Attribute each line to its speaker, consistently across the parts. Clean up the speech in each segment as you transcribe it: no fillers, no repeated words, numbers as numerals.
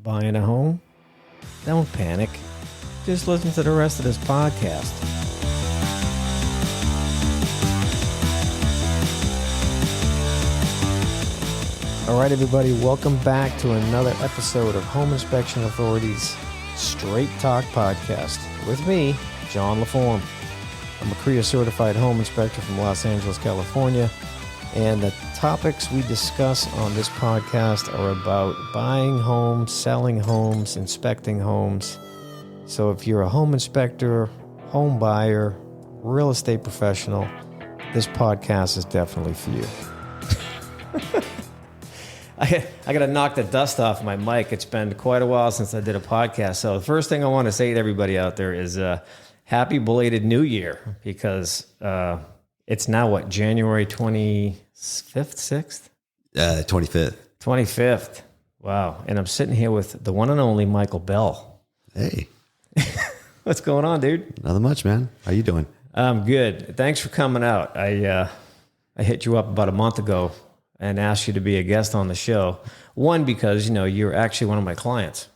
Speaker 1: Buying a home? Don't panic. Just listen to the rest of this podcast. All right, everybody, welcome back to another episode of Home Inspection Authority's Straight Talk Podcast with me, John LaForme. I'm a CREA certified home inspector from Los Angeles, California, and the topics we discuss on this podcast are about buying homes, selling homes, inspecting homes. So if you're a home inspector, home buyer, real estate professional, this podcast is definitely for you. I got to knock the dust off my mic. It's been quite a while since I did a podcast. So the first thing I want to say to everybody out there is happy belated New Year, because it's now, what, January 25th, 6th?
Speaker 2: 25th.
Speaker 1: 25th. Wow. And I'm sitting here with the one and only Michael Bell.
Speaker 2: Hey.
Speaker 1: What's going on, dude?
Speaker 2: Nothing much, man. How you doing?
Speaker 1: I'm good. Thanks for coming out. I hit you up about a month ago and asked you to be a guest on the show. One, because, you know, you're actually one of my clients.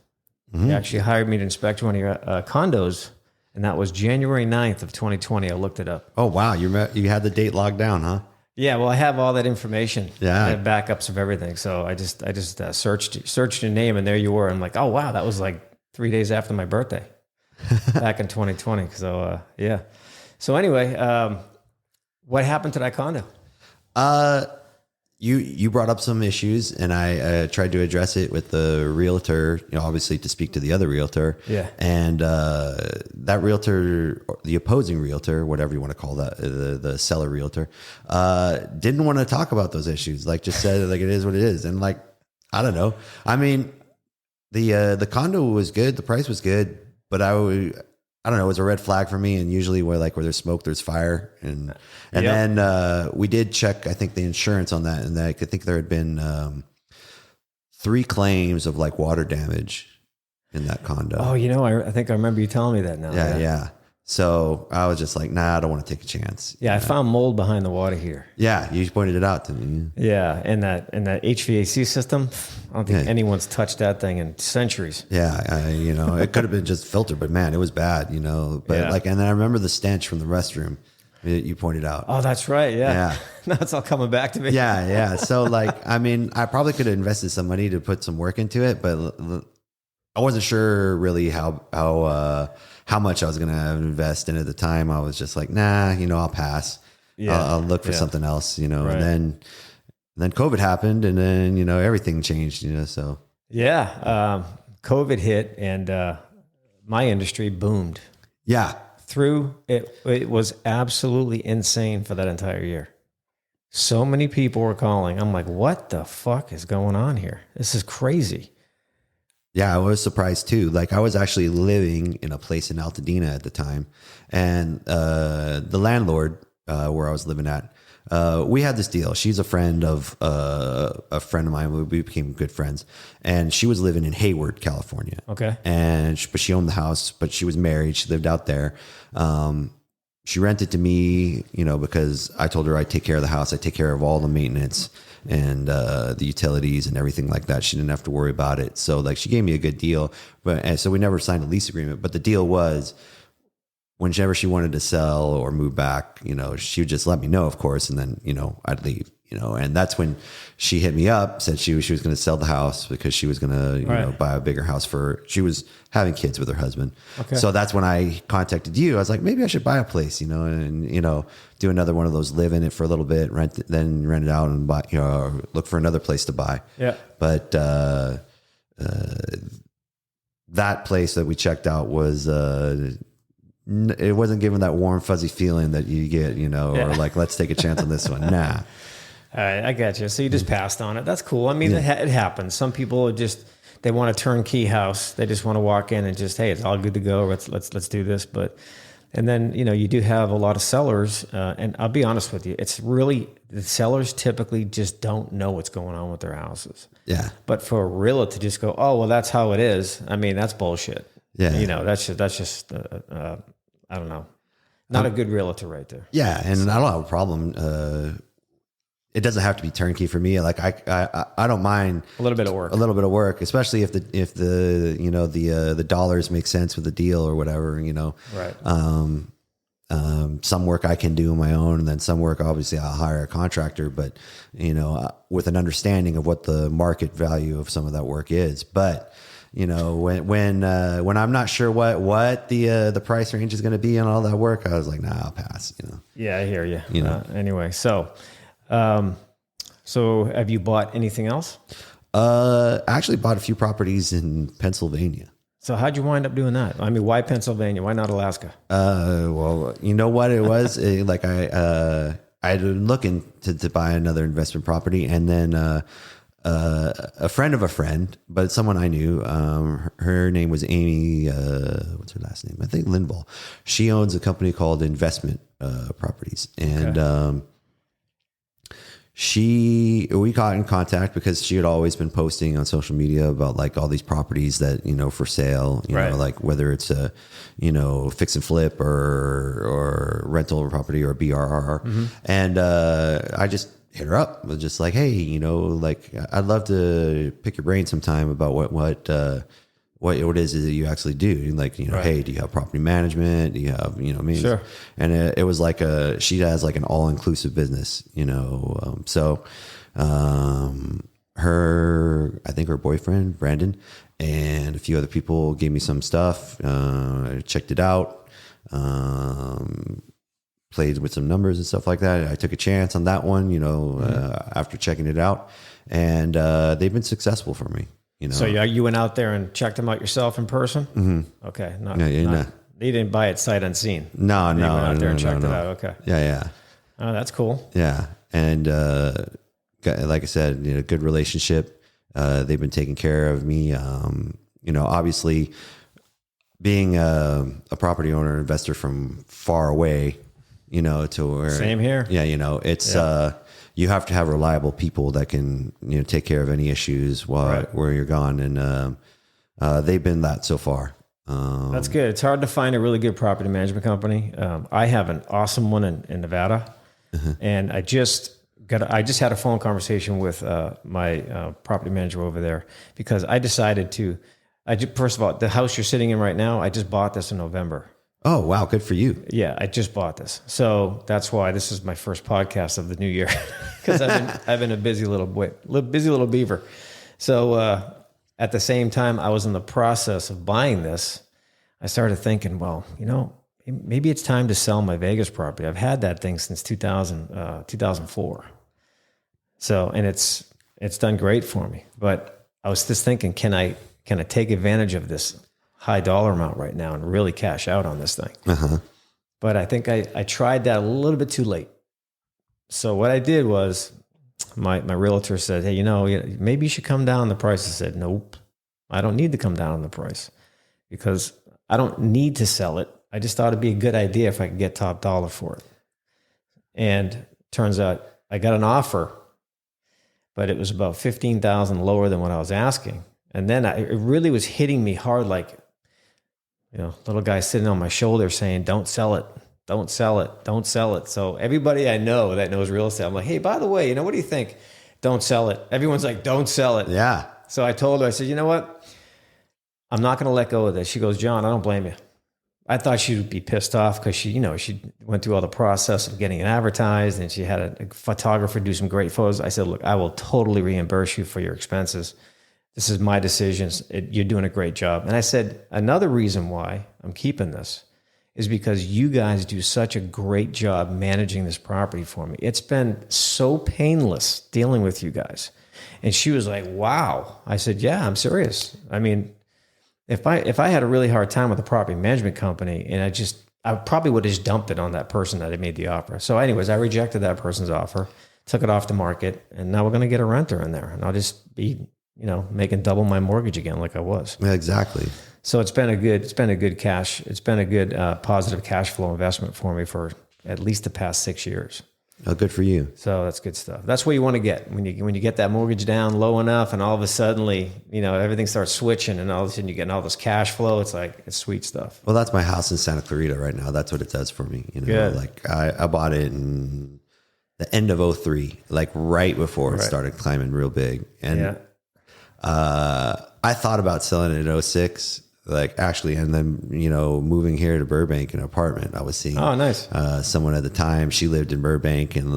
Speaker 1: Mm-hmm. You actually hired me to inspect one of your condos, and that was January 9th of 2020. I looked it up.
Speaker 2: Oh, wow. You had the date logged down, huh?
Speaker 1: Yeah, well, I have all that information.
Speaker 2: Yeah.
Speaker 1: I have backups of everything. So I just searched your name, and there you were. I'm like, oh, wow, that was like 3 days after my birthday back in 2020. So, yeah. So anyway, what happened to that condo?
Speaker 2: You brought up some issues, and I tried to address it with the realtor, you know, obviously to speak to the other realtor.
Speaker 1: Yeah.
Speaker 2: And that realtor, the opposing realtor, whatever you want to call that, the seller realtor, didn't want to talk about those issues. Like, just said, like, it is what it is. And like, I don't know. I mean, the condo was good. The price was good, but I don't know. It was a red flag for me. And usually where there's smoke, there's fire. And
Speaker 1: Yep.
Speaker 2: then we did check, I think, the insurance on that. And I think there had been 3 claims of like water damage in that condo.
Speaker 1: Oh, you know, I think I remember you telling me that now.
Speaker 2: Yeah. So I was just like, nah, I don't want to take a chance.
Speaker 1: Yeah, I found mold behind the water here.
Speaker 2: Yeah, you pointed it out to me.
Speaker 1: Yeah, and that HVAC system, I don't think anyone's touched that thing in centuries.
Speaker 2: Yeah, you know, it could have been just filtered, but man, it was bad, you know. But
Speaker 1: Yeah.
Speaker 2: like, and then I remember the stench from the restroom that you pointed out.
Speaker 1: Oh, that's right. Yeah. Now it's all coming back to me.
Speaker 2: Yeah. So like, I mean, I probably could have invested some money to put some work into it, but I wasn't sure really how much I was going to invest in at the time. I was just like, nah, you know, I'll pass. Yeah. I'll look for something else, you know. Right. And then COVID happened, and then, you know, everything changed, you know, so.
Speaker 1: Yeah. COVID hit, and my industry boomed.
Speaker 2: Yeah.
Speaker 1: Through it. It was absolutely insane for that entire year. So many people were calling. I'm like, what the fuck is going on here? This is crazy.
Speaker 2: Yeah, I was surprised too. Like, I was actually living in a place in Altadena at the time, and the landlord where I was living at, we had this deal. She's a friend of a friend of mine. We became good friends, and she was living in Hayward, California.
Speaker 1: Okay,
Speaker 2: but she owned the house, but she was married. She lived out there. She rented to me, you know, because I told her I take care of the house. I take care of all the maintenance and the utilities and everything like that. She didn't have to worry about it. So like, she gave me a good deal, and so we never signed a lease agreement. But the deal was, whenever she wanted to sell or move back, you know, she would just let me know, of course, and then, you know, I'd leave, you know. And that's when she hit me up, said she was going to sell the house because she was going to, you know, buy a bigger house she was having kids with her husband. Okay. So that's when I contacted you. I was like, maybe I should buy a place, you know, and, you know, do another one of those, live in it for a little bit, then rent it out and buy, you know, look for another place to buy.
Speaker 1: Yeah.
Speaker 2: But, that place that we checked out was, it wasn't giving that warm, fuzzy feeling that you get, you know, or like, let's take a chance on this one. Nah.
Speaker 1: All right, I got you. So you just passed on it. That's cool. I mean, it happens. Some people are just, they want a turnkey house. They just want to walk in and just, hey, it's all good to go. Let's do this. But, and then, you know, you do have a lot of sellers, and I'll be honest with you, it's really, the sellers typically just don't know what's going on with their houses. Yeah. But for a realtor to just go, oh, well, that's how it is. I mean, that's bullshit. Yeah. You know, that's just I don't know. Not a good realtor right there.
Speaker 2: Yeah. And I don't have a problem it doesn't have to be turnkey for me. Like I don't mind
Speaker 1: A little bit of work,
Speaker 2: especially if the you know, the dollars make sense with the deal or whatever, you know.
Speaker 1: Right.
Speaker 2: Some work I can do on my own, and then some work obviously I'll hire a contractor, but you know, with an understanding of what the market value of some of that work is. But you know, when I'm not sure what the price range is going to be on all that work, I was like, nah, I'll pass. You know.
Speaker 1: Yeah, I hear you.
Speaker 2: You know.
Speaker 1: Anyway, so have you bought anything else?
Speaker 2: I actually bought a few properties in Pennsylvania.
Speaker 1: So how'd you wind up doing that? I mean, why Pennsylvania? Why not Alaska?
Speaker 2: Well, you know what it was? Like I had been looking to buy another investment property, and then a friend of a friend, but it's someone I knew. Her name was Amy. What's her last name? I think Linvall. She owns a company called Investment Properties, and
Speaker 1: Okay.
Speaker 2: We got in contact because she had always been posting on social media about like all these properties that, you know, for sale, you know, like whether it's a, you know, fix and flip or rental property or BRR. Mm-hmm. And, I just hit her up with just like, hey, you know, like I'd love to pick your brain sometime about what it is that you actually do. Like, you know, hey, do you have property management? Do you have, you know,
Speaker 1: Sure.
Speaker 2: And it was like she has like an all-inclusive business, you know? I think her boyfriend, Brandon, and a few other people gave me some stuff. I checked it out, played with some numbers and stuff like that. I took a chance on that one, you know, after checking it out, and, they've been successful for me. You know.
Speaker 1: So you went out there and checked them out yourself in person? Mm-hmm. Okay. You didn't buy it sight unseen.
Speaker 2: No.
Speaker 1: You went out there and checked it out. Okay.
Speaker 2: Yeah.
Speaker 1: Oh, that's cool.
Speaker 2: Yeah. And, like I said, you know, good relationship. They've been taking care of me. You know, obviously being a property owner, investor from far away, you know, to where.
Speaker 1: Same here.
Speaker 2: Yeah. You know, it's, you have to have reliable people that can, you know, take care of any issues where you're gone. And, they've been that so far.
Speaker 1: That's good. It's hard to find a really good property management company. I have an awesome one in Nevada, and I just had a phone conversation with my property manager over there because I decided first of all, the house you're sitting in right now, I just bought this in November.
Speaker 2: Oh, wow. Good for you.
Speaker 1: Yeah, I just bought this. So that's why this is my first podcast of the new year because I've been a busy little beaver. So at the same time I was in the process of buying this, I started thinking, well, you know, maybe it's time to sell my Vegas property. I've had that thing since 2004. So, and it's done great for me, but I was just thinking, can I take advantage of this high dollar amount right now and really cash out on this thing? But I think I tried that a little bit too late. So what I did was my realtor said, hey, you know, maybe you should come down on the price. I said, nope, I don't need to come down on the price because I don't need to sell it. I just thought it'd be a good idea if I could get top dollar for it. And turns out I got an offer, but it was about $15,000 lower than what I was asking. And then it really was hitting me hard, like, you know, little guy sitting on my shoulder saying, don't sell it. Don't sell it. Don't sell it. So everybody I know that knows real estate, I'm like, hey, by the way, you know, what do you think? Don't sell it. Everyone's like, don't sell it.
Speaker 2: Yeah.
Speaker 1: So I told her, I said, you know what? I'm not going to let go of this. She goes, John, I don't blame you. I thought she would be pissed off because she went through all the process of getting it advertised and she had a photographer do some great photos. I said, look, I will totally reimburse you for your expenses. This is my decisions. You're doing a great job. And I said, another reason why I'm keeping this is because you guys do such a great job managing this property for me. It's been so painless dealing with you guys. And she was like, wow. I said, yeah, I'm serious. I mean, if I had a really hard time with a property management company and I probably would have just dumped it on that person that had made the offer. So anyways, I rejected that person's offer, took it off the market, and now we're going to get a renter in there. And I'll just be, you know, making double my mortgage again like I was.
Speaker 2: Yeah, exactly.
Speaker 1: So it's been a good positive cash flow investment for me for at least the past 6 years.
Speaker 2: Oh, good for you. So
Speaker 1: that's good stuff. That's what you want to get when you get that mortgage down low enough, and all of a sudden, you know, everything starts switching, and all of a sudden you're getting all this cash flow. It's like, it's sweet stuff.
Speaker 2: Well, that's my house in Santa Clarita right now. That's what it does for me. You know,
Speaker 1: good.
Speaker 2: Like I bought it in the end of '03, like right before it started climbing real big. And I thought about selling it in '06, like actually, and then, moving here to Burbank in an apartment. I was seeing someone at the time. She lived in Burbank, and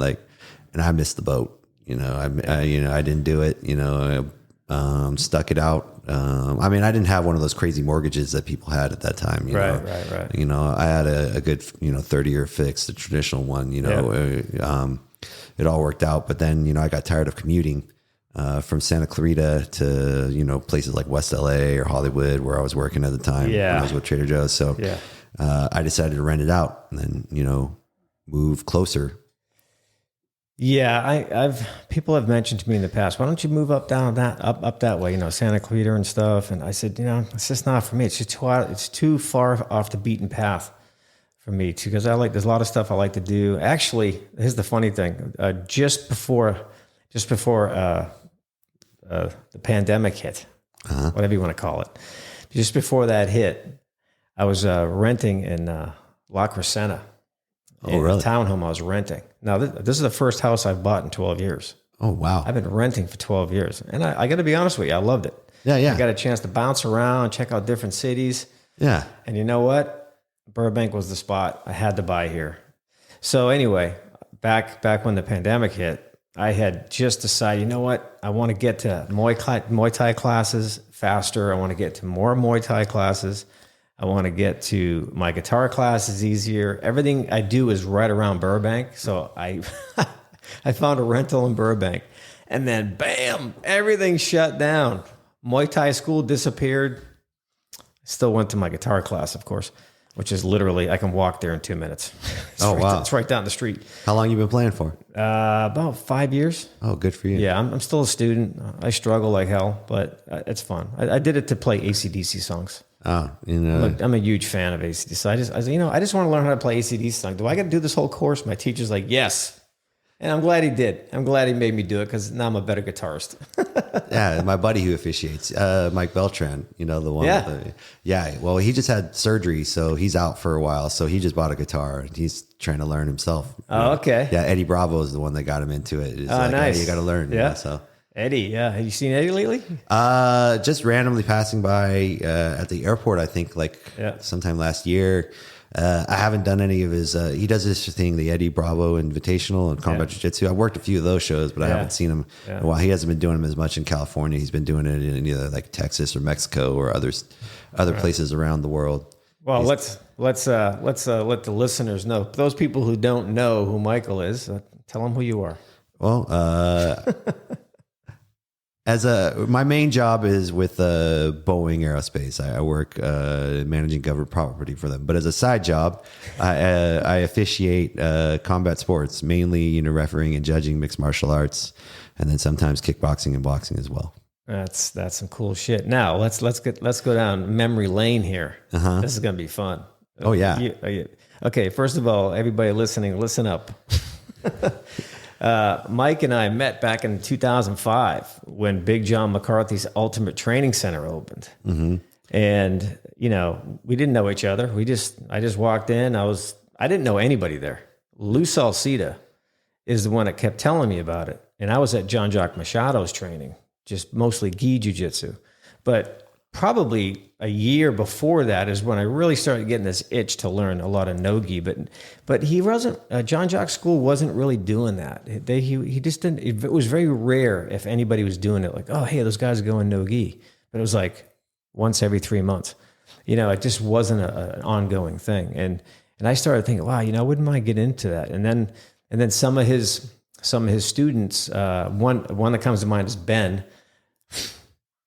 Speaker 2: I missed the boat. I didn't do it. Stuck it out. I didn't have one of those crazy mortgages that people had at that time. Right. I had a good 30-year fix, the traditional one. It all worked out, but then I got tired of commuting from Santa Clarita to places like West LA or Hollywood, where I was working at the time. When I was with Trader Joe's. So I decided to rent it out and then move closer.
Speaker 1: Yeah, people have mentioned to me in the past, why don't you move up that way, Santa Clarita and stuff. And I said, it's just not for me. It's just it's too far off the beaten path for me too, because there's a lot of stuff I like to do. Actually, here's the funny thing. Just before the pandemic hit, whatever you want to call it, just before that hit, I was renting in La Crescenta.
Speaker 2: Oh, really?
Speaker 1: The townhome I was renting. Now, this is the first house I've bought in 12 years.
Speaker 2: Oh, wow.
Speaker 1: I've been renting for 12 years. And I got to be honest with you, I loved it.
Speaker 2: Yeah.
Speaker 1: I got a chance to bounce around, check out different cities.
Speaker 2: Yeah.
Speaker 1: And you know what? Burbank was the spot. I had to buy here. So anyway, back when the pandemic hit, I had just decided, you know what? I want to get to Muay Thai classes faster. I want to get to more Muay Thai classes. I want to get to my guitar classes easier. Everything I do is right around Burbank. So I found a rental in Burbank. And then, bam, everything shut down. Muay Thai school disappeared. Still went to my guitar class, of course, which is literally, I can walk there in 2 minutes.
Speaker 2: Wow.
Speaker 1: It's right down the street.
Speaker 2: How long you been playing for?
Speaker 1: About 5 years.
Speaker 2: Oh, good for you.
Speaker 1: Yeah, I'm still a student. I struggle like hell, but it's fun. I did it to play AC/DC songs.
Speaker 2: Oh,
Speaker 1: Look, I'm a huge fan of AC/DC. So I just want to learn how to play AC/DC songs. Do I got to do this whole course? My teacher's like, yes. And I'm glad he did. I'm glad he made me do it, because now I'm a better guitarist.
Speaker 2: Yeah, my buddy who officiates, Mike Beltran, the one.
Speaker 1: Yeah.
Speaker 2: Well, he just had surgery, so he's out for a while. So he just bought a guitar and he's trying to learn himself.
Speaker 1: Oh, okay.
Speaker 2: Yeah, Eddie Bravo is the one that got him into it. It's
Speaker 1: nice.
Speaker 2: Hey, you got to learn.
Speaker 1: Yeah.
Speaker 2: So
Speaker 1: Eddie, yeah. Have you seen Eddie lately?
Speaker 2: Just randomly passing by at the airport, I think, sometime last year. I haven't done any of his. He does this thing, the Eddie Bravo Invitational and Combat Jiu-Jitsu. I worked a few of those shows, but I haven't seen him in a while. He hasn't been doing them as much in California. He's been doing it in either like Texas or Mexico or other places around the world. Well,
Speaker 1: let's let the listeners know. Those people who don't know who Michael is, tell them who you are.
Speaker 2: Well, my main job is with Boeing Aerospace. I work managing government property for them. But as a side job, I officiate combat sports, mainly refereeing and judging mixed martial arts, and then sometimes kickboxing and boxing as well.
Speaker 1: That's some cool shit. Now let's go down memory lane here. This is gonna be fun.
Speaker 2: Oh yeah.
Speaker 1: Okay. First of all, everybody listening, listen up. Mike and I met back in 2005 when Big John McCarthy's Ultimate Training Center opened. Mm-hmm. And, we didn't know each other. I just walked in. I didn't know anybody there. Lou Salcida is the one that kept telling me about it. And I was at John Jacques Machado's training, just mostly gi jiu-jitsu. But probably a year before that is when I really started getting this itch to learn a lot of no-gi. But he wasn't, John Jacques School wasn't really doing that. He just didn't, it was very rare if anybody was doing it, like, oh, hey, those guys are going no-gi. But it was like once every 3 months. It just wasn't an ongoing thing. And I started thinking, wow, I wouldn't mind getting into that. And then some of his students, one that comes to mind is Ben.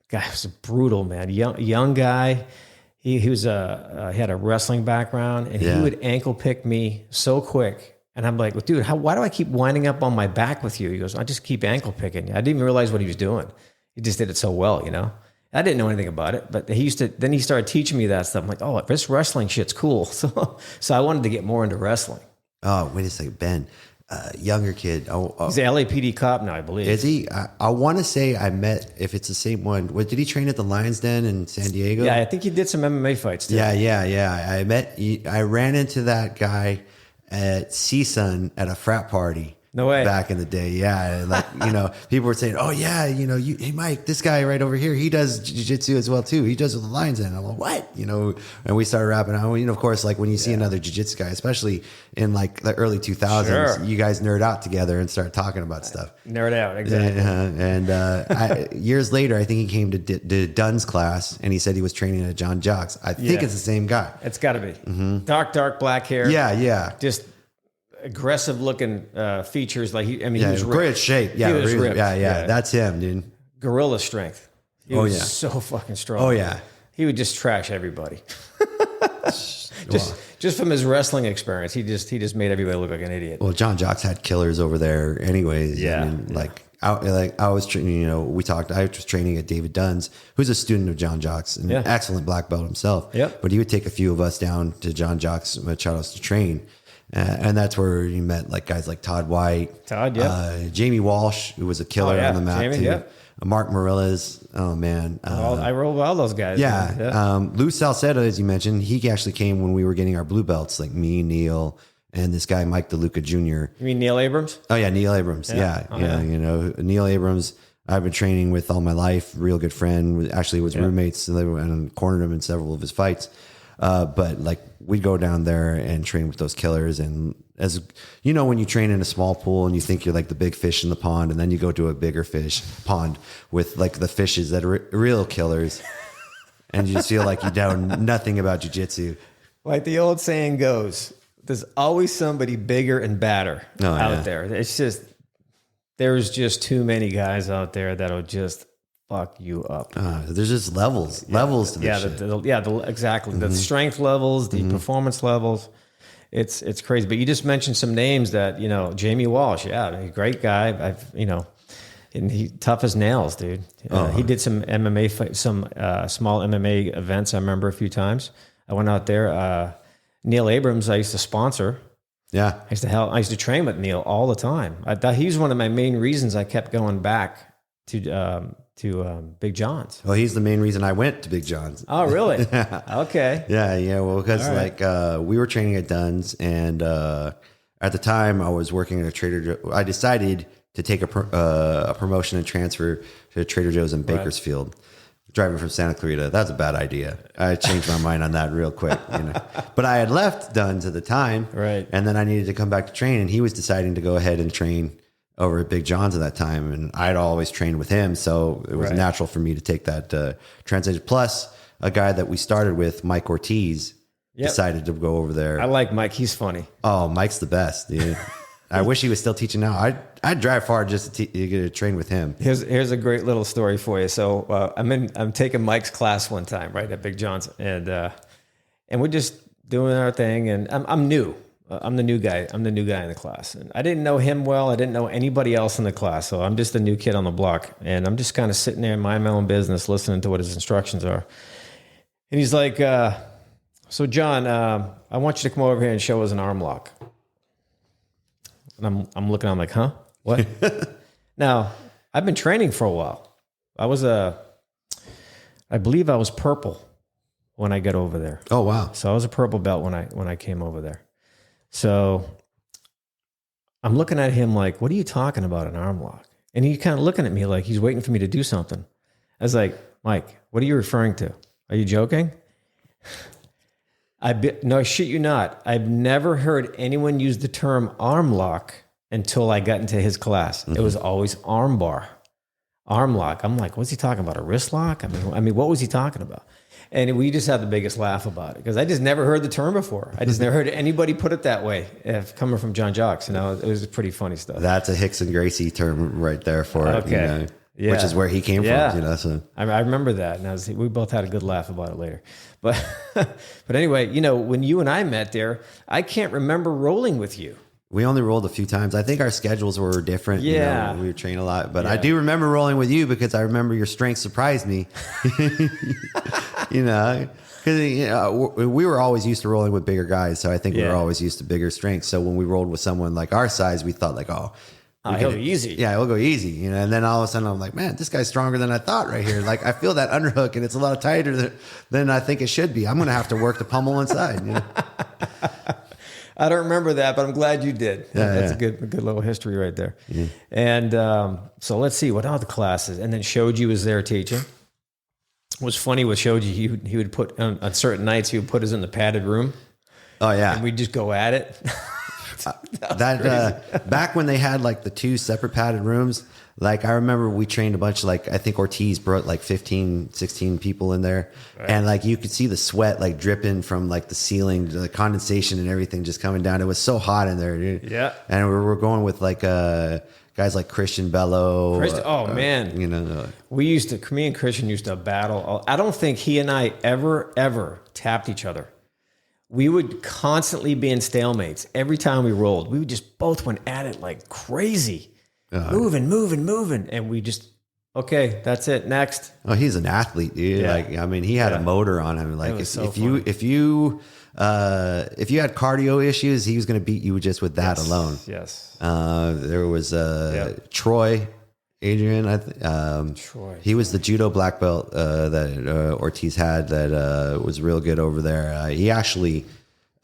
Speaker 1: Guy was a brutal man, young guy. He had a wrestling background, and he would ankle pick me so quick. And I'm like, well, dude, why do I keep winding up on my back with you? He goes, I just keep ankle picking you. I didn't even realize what he was doing. He just did it so well, I didn't know anything about it, but then he started teaching me that stuff. I'm like, oh, this wrestling shit's cool. So I wanted to get more into wrestling.
Speaker 2: Oh, wait a second, Ben. Younger kid.
Speaker 1: He's an LAPD cop now, I believe.
Speaker 2: Is he? I want to say I met, if it's the same one. What, did he train at the Lions Den in San Diego?
Speaker 1: Yeah, I think he did some MMA fights too.
Speaker 2: Yeah. I ran into that guy at CSUN at a frat party.
Speaker 1: No way.
Speaker 2: Back in the day, yeah. Like, people were saying, "Oh yeah, hey Mike, this guy right over here, he does jiu-jitsu as well too. He does with the lines in." I'm like, "What?" And we started rapping. Of course, like when you see another jiu-jitsu guy, especially in like the early 2000s, you guys nerd out together and start talking about stuff.
Speaker 1: Nerd out, exactly.
Speaker 2: And years later, I think he came to Dunn's class, and he said he was training at John Jock's. I think it's the same guy.
Speaker 1: It's got to be. Dark black hair.
Speaker 2: Yeah.
Speaker 1: Just aggressive looking features. Like he was
Speaker 2: great shape. Yeah,
Speaker 1: he was ripped.
Speaker 2: Yeah. That's him, dude.
Speaker 1: Gorilla strength. He was so fucking strong.
Speaker 2: Oh yeah.
Speaker 1: He would just trash everybody. just from his wrestling experience, he just made everybody look like an idiot.
Speaker 2: Well, John Jock's had killers over there, anyways.
Speaker 1: Yeah.
Speaker 2: I was training. I was training at David Dunn's, who's a student of John Jock's, an excellent black belt himself.
Speaker 1: Yep.
Speaker 2: But he would take a few of us down to John Jock's Machados to train. And that's where you met like guys like Todd White, Jamie Walsh, who was a killer on the mat too. Mark Morillas. Oh man,
Speaker 1: I rolled all those guys.
Speaker 2: Lou Salcedo, as you mentioned, he actually came when we were getting our blue belts, like me, Neil, and this guy Mike DeLuca Jr.
Speaker 1: You mean Neil Abrams?
Speaker 2: Oh yeah, Neil Abrams. Neil Abrams. I've been training with all my life. Real good friend. Actually, was roommates and cornered him in several of his fights. But like we'd go down there and train with those killers. And as you know, when you train in a small pool and you think you're like the big fish in the pond, and then you go to a bigger pond with like the fishes that are real killers, and you just feel like you know nothing about jiu-jitsu.
Speaker 1: Like the old saying goes, there's always somebody bigger and badder out there. It's just, there's just too many guys out there that'll just fuck you up.
Speaker 2: There's just levels to this shit.
Speaker 1: Exactly. The strength levels, the performance levels. It's crazy. But you just mentioned some names that, Jamie Walsh. Yeah, great guy. And he tough as nails, dude. He did some MMA, small MMA events. I remember a few times. I went out there. Neil Abrams, I used to sponsor.
Speaker 2: Yeah,
Speaker 1: I used to train with Neil all the time. I thought he's one of my main reasons I kept going back to Big John's.
Speaker 2: Well, he's the main reason I went to Big John's.
Speaker 1: Oh, really? Okay.
Speaker 2: Yeah. Well, because we were training at Dunn's, and at the time I was working at a Trader Joe. I decided to take a promotion and transfer to Trader Joe's in Bakersfield. Driving from Santa Clarita, that's a bad idea. I changed my mind on that real quick. But I had left Dunn's at the time,
Speaker 1: right? And
Speaker 2: then I needed to come back to train, and he was deciding to go ahead and train over at Big John's at that time, and I'd always trained with him, so it was natural for me to take that transition. Plus, a guy that we started with, Mike Ortiz, decided to go over there.
Speaker 1: I like Mike; he's funny.
Speaker 2: Oh, Mike's the best, dude. I wish he was still teaching now. I'd drive far just to get to train with him.
Speaker 1: Here's a great little story for you. So I'm taking Mike's class one time, right, at Big John's, and we're just doing our thing, and I'm new. I'm the new guy. I'm the new guy in the class, and I didn't know him well. I didn't know anybody else in the class, so I'm just a new kid on the block, and I'm just kind of sitting there, minding my own business, listening to what his instructions are. And he's like, "So John, I want you to come over here and show us an arm lock." And I'm looking, I'm like, huh? What? Now, I've been training for a while. I believe I was purple when I got over there.
Speaker 2: Oh, wow.
Speaker 1: So I was a purple belt when I came over there. So I'm looking at him like, what are you talking about, an arm lock? And he's kind of looking at me like he's waiting for me to do something. I was like, Mike, what are you referring to? Are you joking? No, I shit you not. I've never heard anyone use the term arm lock until I got into his class. Mm-hmm. It was always arm bar, arm lock. I'm like, what's he talking about? A wrist lock? I mean, what was he talking about? And we just had the biggest laugh about it because I just never heard the term before. I just never heard anybody put it that way. Coming from John Jock's, it was pretty funny stuff.
Speaker 2: That's a Hickson Gracie term right there for it.
Speaker 1: Okay. Yeah.
Speaker 2: Which is where he came from, So
Speaker 1: I remember that, and we both had a good laugh about it later. But anyway, when you and I met there, I can't remember rolling with you.
Speaker 2: We only rolled a few times. I think our schedules were different.
Speaker 1: Yeah,
Speaker 2: we would train a lot, but I do remember rolling with you because I remember your strength surprised me. Because we were always used to rolling with bigger guys, so I think we were always used to bigger strengths. So when we rolled with someone like our size, we thought like,
Speaker 1: he'll go easy.
Speaker 2: Yeah, he'll go easy. And then all of a sudden I'm like, man, this guy's stronger than I thought right here. Like I feel that underhook and it's a lot tighter than I think it should be. I'm going to have to work the pummel inside.
Speaker 1: I don't remember that, but I'm glad you did.
Speaker 2: Yeah,
Speaker 1: That's a good little history right there. Yeah. And so let's see, what other classes? And then Shoji was there teaching. What's funny with Shoji, he would put, on certain nights, he would put us in the padded room.
Speaker 2: Oh, yeah.
Speaker 1: And we'd just go at it.
Speaker 2: Back when they had like the 2 separate padded rooms, like I remember we trained a bunch, like I think Ortiz brought like 15, 16 people in there. Right. And like you could see the sweat like dripping from like the ceiling, the condensation and everything just coming down. It was so hot in there, dude.
Speaker 1: Yeah.
Speaker 2: And we were going with like guys like Christian Bello.
Speaker 1: Man.
Speaker 2: You know.
Speaker 1: Me and Christian used to battle. I don't think he and I ever tapped each other. We would constantly be in stalemates. Every time we rolled, we would just both went at it like crazy. Moving. And we just, okay, that's it. Next.
Speaker 2: Oh, he's an athlete, dude.
Speaker 1: Yeah.
Speaker 2: Like, I mean, he had a motor on him. Like if you had cardio issues, he was going to beat you just with that alone.
Speaker 1: Yes.
Speaker 2: There was Troy, Adrian.
Speaker 1: Troy.
Speaker 2: He was the judo black belt that Ortiz had that was real good over there. He actually,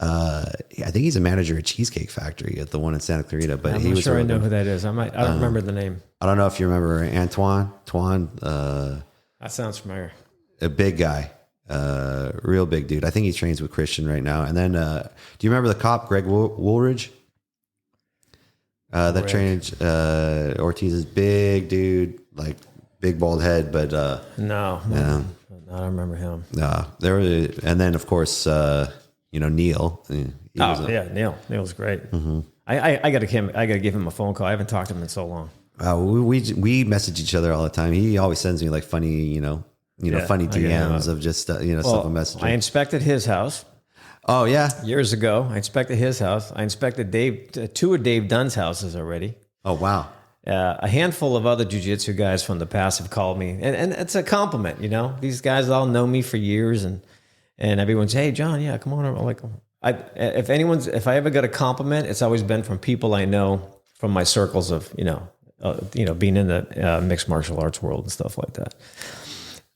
Speaker 2: I think he's a manager at Cheesecake Factory at the one in Santa Clarita. But
Speaker 1: I'm not sure I know who that is. I don't remember the name.
Speaker 2: I don't know if you remember Antoine.
Speaker 1: That sounds familiar.
Speaker 2: A big guy. Real big dude. I think he trains with Christian right now. And then, do you remember the cop, Greg Woolridge? That trained Ortiz's big dude, like big bald head, but
Speaker 1: no, I don't remember him.
Speaker 2: And then of course, Neil.
Speaker 1: Neil. Neil's great. Mm-hmm. I got to give him a phone call. I haven't talked to him in so long.
Speaker 2: We message each other all the time. He always sends me like funny, funny DMs of just simple messaging.
Speaker 1: I inspected his house.
Speaker 2: Oh yeah,
Speaker 1: years ago, I inspected his house. I inspected 2 of Dave Dunn's houses already.
Speaker 2: Oh wow.
Speaker 1: A handful of other jiu-jitsu guys from the past have called me, and it's a compliment. These guys all know me for years, and everyone's, hey John, yeah, come on over. I'm like, if I ever got a compliment, it's always been from people I know from my circles of being in the mixed martial arts world and stuff like that.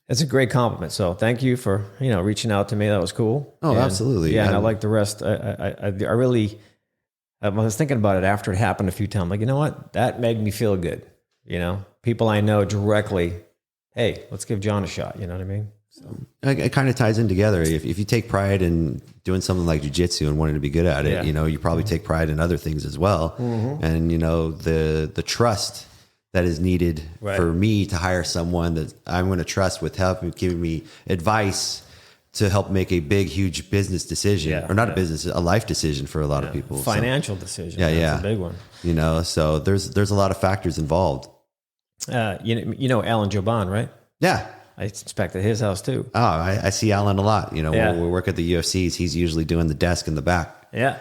Speaker 1: It's a great compliment. So thank you for, reaching out to me. That was cool.
Speaker 2: Oh, absolutely.
Speaker 1: Yeah. And I like the rest. I was thinking about it after it happened a few times. Like, you know what? That made me feel good. People I know directly, hey, let's give John a shot. You know what I mean? So.
Speaker 2: It kind of ties in together. If you take pride in doing something like jiu-jitsu and wanting to be good at it, you probably take pride in other things as well. Mm-hmm. And, the trust that is needed for me to hire someone that I'm going to trust with helping giving me advice to help make a big, huge business decision, or not a business, a life decision for a lot of people.
Speaker 1: Financial decision.
Speaker 2: That's
Speaker 1: a big one.
Speaker 2: So there's a lot of factors involved.
Speaker 1: Alan Joban, right?
Speaker 2: Yeah.
Speaker 1: I inspected his house too.
Speaker 2: Oh, I see Alan a lot. When we work at the UFCs, he's usually doing the desk in the back.
Speaker 1: Yeah.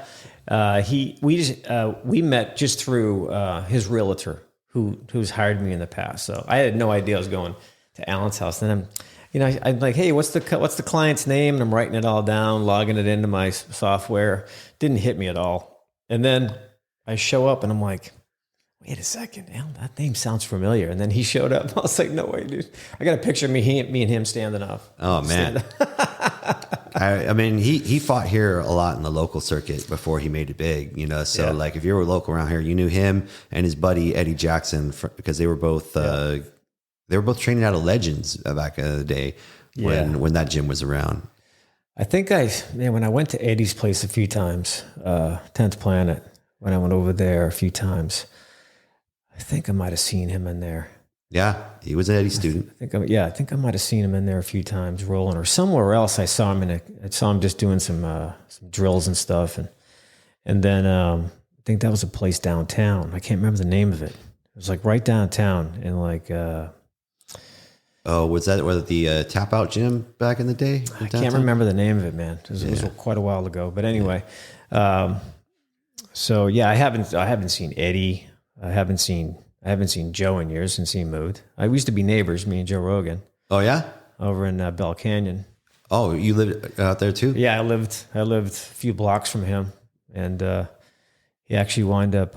Speaker 1: We met just through his realtor who's hired me in the past. So I had no idea I was going to Alan's house. And I'm like, hey, what's the client's name? And I'm writing it all down, logging it into my software. Didn't hit me at all. And then I show up and I'm like, wait a second, Alan, that name sounds familiar. And then he showed up. I was like, no way, dude. I got a picture of me and him standing up.
Speaker 2: Oh man. I mean, he fought here a lot in the local circuit before he made it big, like if you were local around here, you knew him and his buddy, Eddie Jackson, because they were both training out of Legends back in the day when that gym was around.
Speaker 1: I think when I went to Eddie's place a few times, 10th Planet, when I went over there a few times, I think I might've seen him in there.
Speaker 2: Yeah, he was an Eddie student.
Speaker 1: I think I might have seen him in there a few times rolling, or somewhere else. I saw him just doing some drills and stuff, and then I think that was a place downtown. I can't remember the name of it. It was like right downtown, and like.
Speaker 2: Was that the Tap Out Gym back in the day?
Speaker 1: I can't remember the name of it, man. It was quite a while ago. But anyway, so yeah, I haven't seen Eddie. I haven't seen Joe in years since he moved. I used to be neighbors, me and Joe Rogan.
Speaker 2: Oh yeah,
Speaker 1: over in Bell Canyon.
Speaker 2: Oh, you lived out there too?
Speaker 1: Yeah, I lived a few blocks from him, and he actually wound up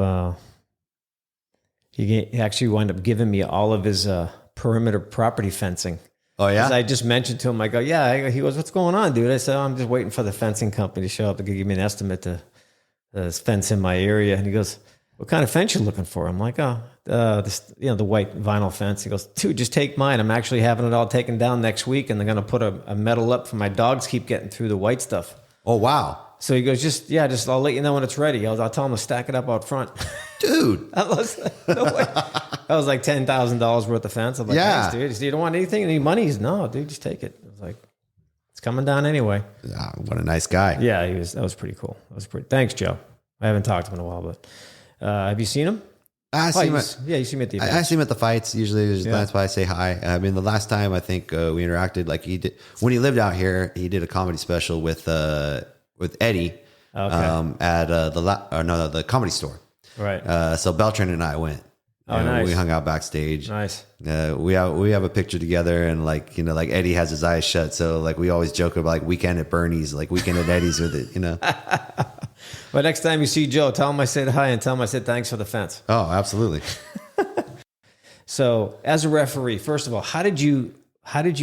Speaker 1: giving me all of his perimeter property fencing.
Speaker 2: Oh yeah,
Speaker 1: I just mentioned to him, I go, yeah. He goes, what's going on, dude? I said, I'm just waiting for the fencing company to show up to give me an estimate to this fence in my area, and he goes, "What kind of fence you looking for?" I'm like, "Oh, this, the white vinyl fence." He goes, "Dude, just take mine. I'm actually having it all taken down next week, and they're gonna put a metal up for my dogs keep getting through the white stuff."
Speaker 2: Oh, wow.
Speaker 1: So he goes, just I'll let you know when it's ready. I'll tell him to stack it up out front.
Speaker 2: Dude.
Speaker 1: I was like, no way. That was like $10,000 worth of fence. I'm like,
Speaker 2: Yeah.
Speaker 1: thanks, dude. He said, "You don't want anything, any money?" He's, "No, dude, just take it." I was like, "It's coming down anyway."
Speaker 2: Ah, what a nice guy.
Speaker 1: Yeah, that was pretty cool. Thanks, Joe. I haven't talked to him in a while, but have you seen him?
Speaker 2: I see him
Speaker 1: you see him at the events.
Speaker 2: I see him at the fights. Usually that's why I say hi. I mean, the last time I think we interacted, like he did when he lived out here, he did a comedy special with Eddie at the Comedy Store.
Speaker 1: Right.
Speaker 2: So Beltran and I went.
Speaker 1: Oh, nice.
Speaker 2: We hung out backstage.
Speaker 1: Nice.
Speaker 2: We have a picture together, and like Eddie has his eyes shut, so like we always joke about like weekend at Bernie's, like weekend at Eddie's with it,
Speaker 1: But next time you see Joe, tell him I said hi and tell him I said thanks for the fence.
Speaker 2: Oh, absolutely.
Speaker 1: So, as a referee, first of all, how did you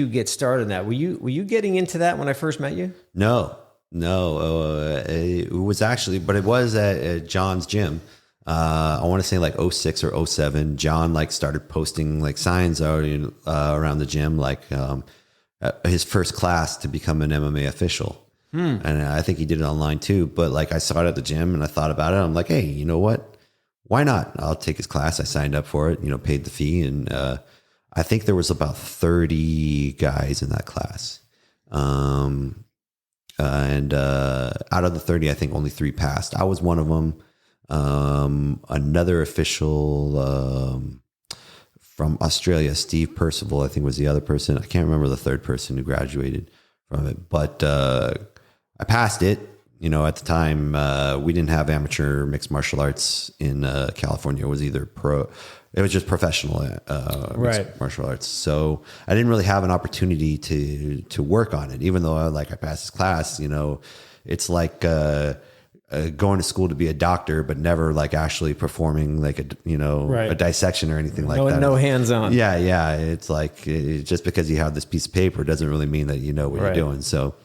Speaker 1: get started in that? Were you getting into that when I first met you?
Speaker 2: No. It was actually, but it was at John's gym. I want to say like 06 or 07. John like started posting like signs already around the gym, like his first class to become an MMA official. And I think he did it online too. But like I saw it at the gym and I thought about it. I'm like, hey, you know what? Why not? I'll take his class. I signed up for it, paid the fee. And I think there was about 30 guys in that class. And out of the 30, I think only 3 passed. I was one of them. Another official from Australia, Steve Percival, I think was the other person. I can't remember the third person who graduated from it, but I passed it. At the time, we didn't have amateur mixed martial arts in California. It was either it was just professional mixed martial arts. So I didn't really have an opportunity to work on it, even though I passed this class. It's like going to school to be a doctor, but never like actually performing like a dissection or anything like that.
Speaker 1: No hands on.
Speaker 2: Yeah. It's like just because you have this piece of paper doesn't really mean that you know what you're doing. So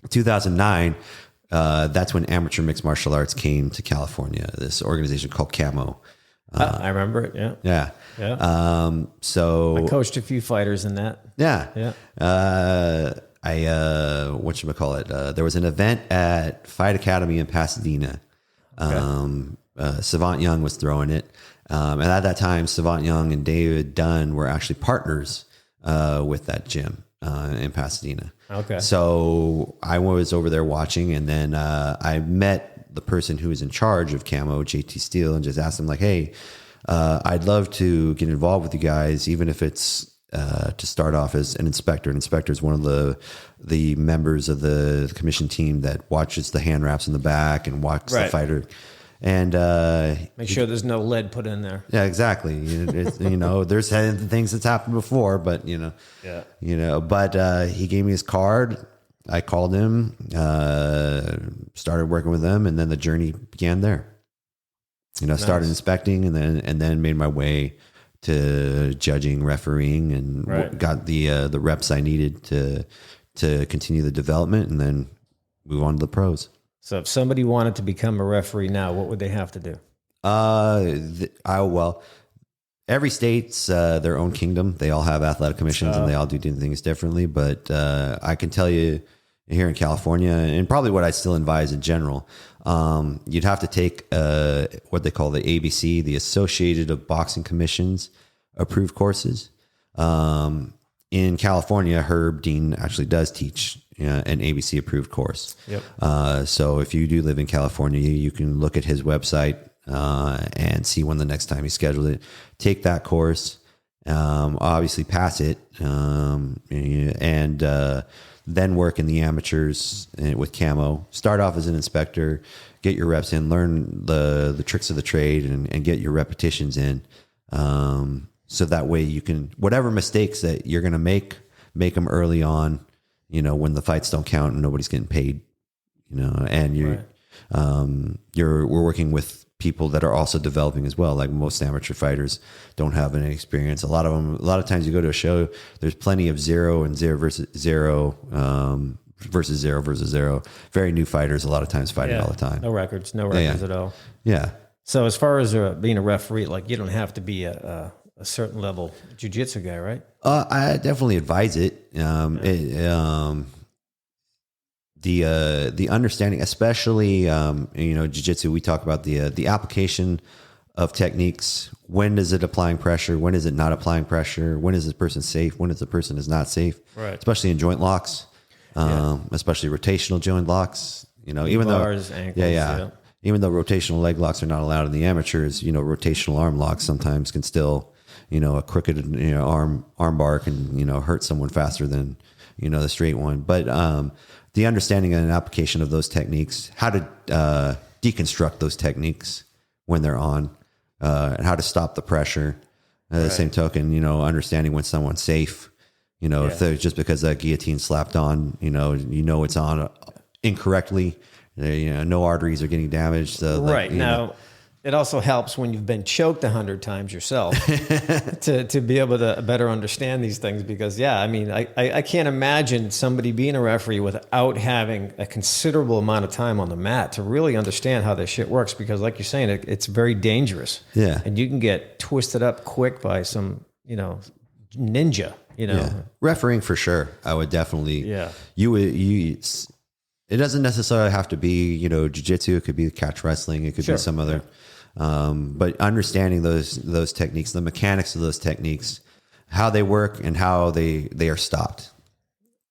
Speaker 2: 2009, that's when amateur mixed martial arts came to California. This organization called Camo.
Speaker 1: I remember it. Yeah.
Speaker 2: So
Speaker 1: I coached a few fighters in that.
Speaker 2: Yeah. Whatchamacallit, there was an event at Fight Academy in Pasadena. Savant Young was throwing it. And at that time, Savant Young and David Dunn were actually partners with that gym in Pasadena.
Speaker 1: Okay.
Speaker 2: So I was over there watching, and then I met the person who was in charge of Camo, JT Steele, and just asked him like, hey, I'd love to get involved with you guys, even if it's to start off as an inspector. An inspector is one of the members of the commission team that watches the hand wraps in the back and walks the fighter. And
Speaker 1: make sure there's no lead put in there.
Speaker 2: Yeah, exactly. There's things that's happened before, but But he gave me his card. I called him, started working with him, and then the journey began there. Started inspecting, and then made my way to judging, refereeing, and got the reps I needed to continue the development, and then move on to the pros.
Speaker 1: So if somebody wanted to become a referee now, what would they have to do?
Speaker 2: Every state's their own kingdom. They all have athletic commissions and they all do things differently. But I can tell you here in California, and probably what I still advise in general, you'd have to take what they call the ABC, the Associated of Boxing Commissions approved courses. In California, Herb Dean actually does teach an ABC approved course.
Speaker 1: Yep.
Speaker 2: So if you do live in California, you can look at his website and see when the next time he scheduled it. Take that course, obviously pass it, and then work in the amateurs with Camo. Start off as an inspector, get your reps in, learn the tricks of the trade, and get your repetitions in. So that way you can, whatever mistakes that you're going to make them early on, when the fights don't count and nobody's getting paid, and we're working with people that are also developing as well. Like most amateur fighters don't have any experience. A lot of times you go to a show, there's plenty of 0 and 0 versus 0, versus zero. Very new fighters, a lot of times fighting all the time.
Speaker 1: No records at all.
Speaker 2: Yeah.
Speaker 1: So as far as being a referee, like you don't have to be a certain level jiu-jitsu guy, right?
Speaker 2: I definitely advise it. The understanding, especially jiu-jitsu, we talk about the application of techniques. When is it applying pressure? When is it not applying pressure? When is the person safe? When is the person is not safe?
Speaker 1: Right.
Speaker 2: Especially in joint locks, especially rotational joint locks. Even
Speaker 1: Bars,
Speaker 2: though
Speaker 1: ankles,
Speaker 2: even though rotational leg locks are not allowed in the amateurs, rotational arm locks sometimes can still, a crooked arm bar can hurt someone faster than the straight one. But the understanding and application of those techniques, how to deconstruct those techniques when they're on, and how to stop the pressure. The same token, understanding when someone's safe. If they're just because that guillotine slapped on, it's on incorrectly. No arteries are getting damaged. So
Speaker 1: now, it also helps when you've been choked 100 times yourself to be able to better understand these things. Because I can't imagine somebody being a referee without having a considerable amount of time on the mat to really understand how this shit works. Because like you're saying, it's very dangerous. Yeah, and you can get twisted up quick by some ninja.
Speaker 2: Refereeing for sure. I would definitely. Yeah, it doesn't necessarily have to be, jiu-jitsu. It could be catch wrestling. It could be some other, but understanding those techniques, the mechanics of those techniques, how they work and how they are stopped.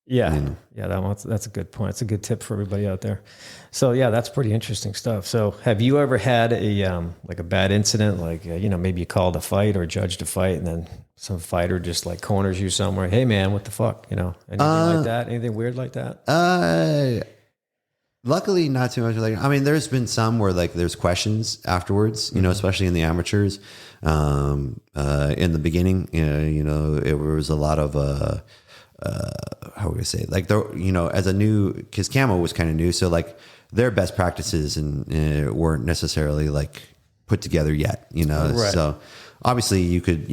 Speaker 1: Yeah. That's a good point. It's a good tip for everybody out there. So that's pretty interesting stuff. So have you ever had a bad incident? Like, maybe you called a fight or judged a fight and then some fighter just like corners you somewhere. Hey man, what the fuck? Anything like that? Anything weird like that?
Speaker 2: Luckily, not too much. There's been some where there's questions afterwards, especially in the amateurs. In the beginning, it was a lot of, how would I say, as a new, because camo was kind of new. So their best practices and weren't necessarily put together yet, Right. So obviously you could,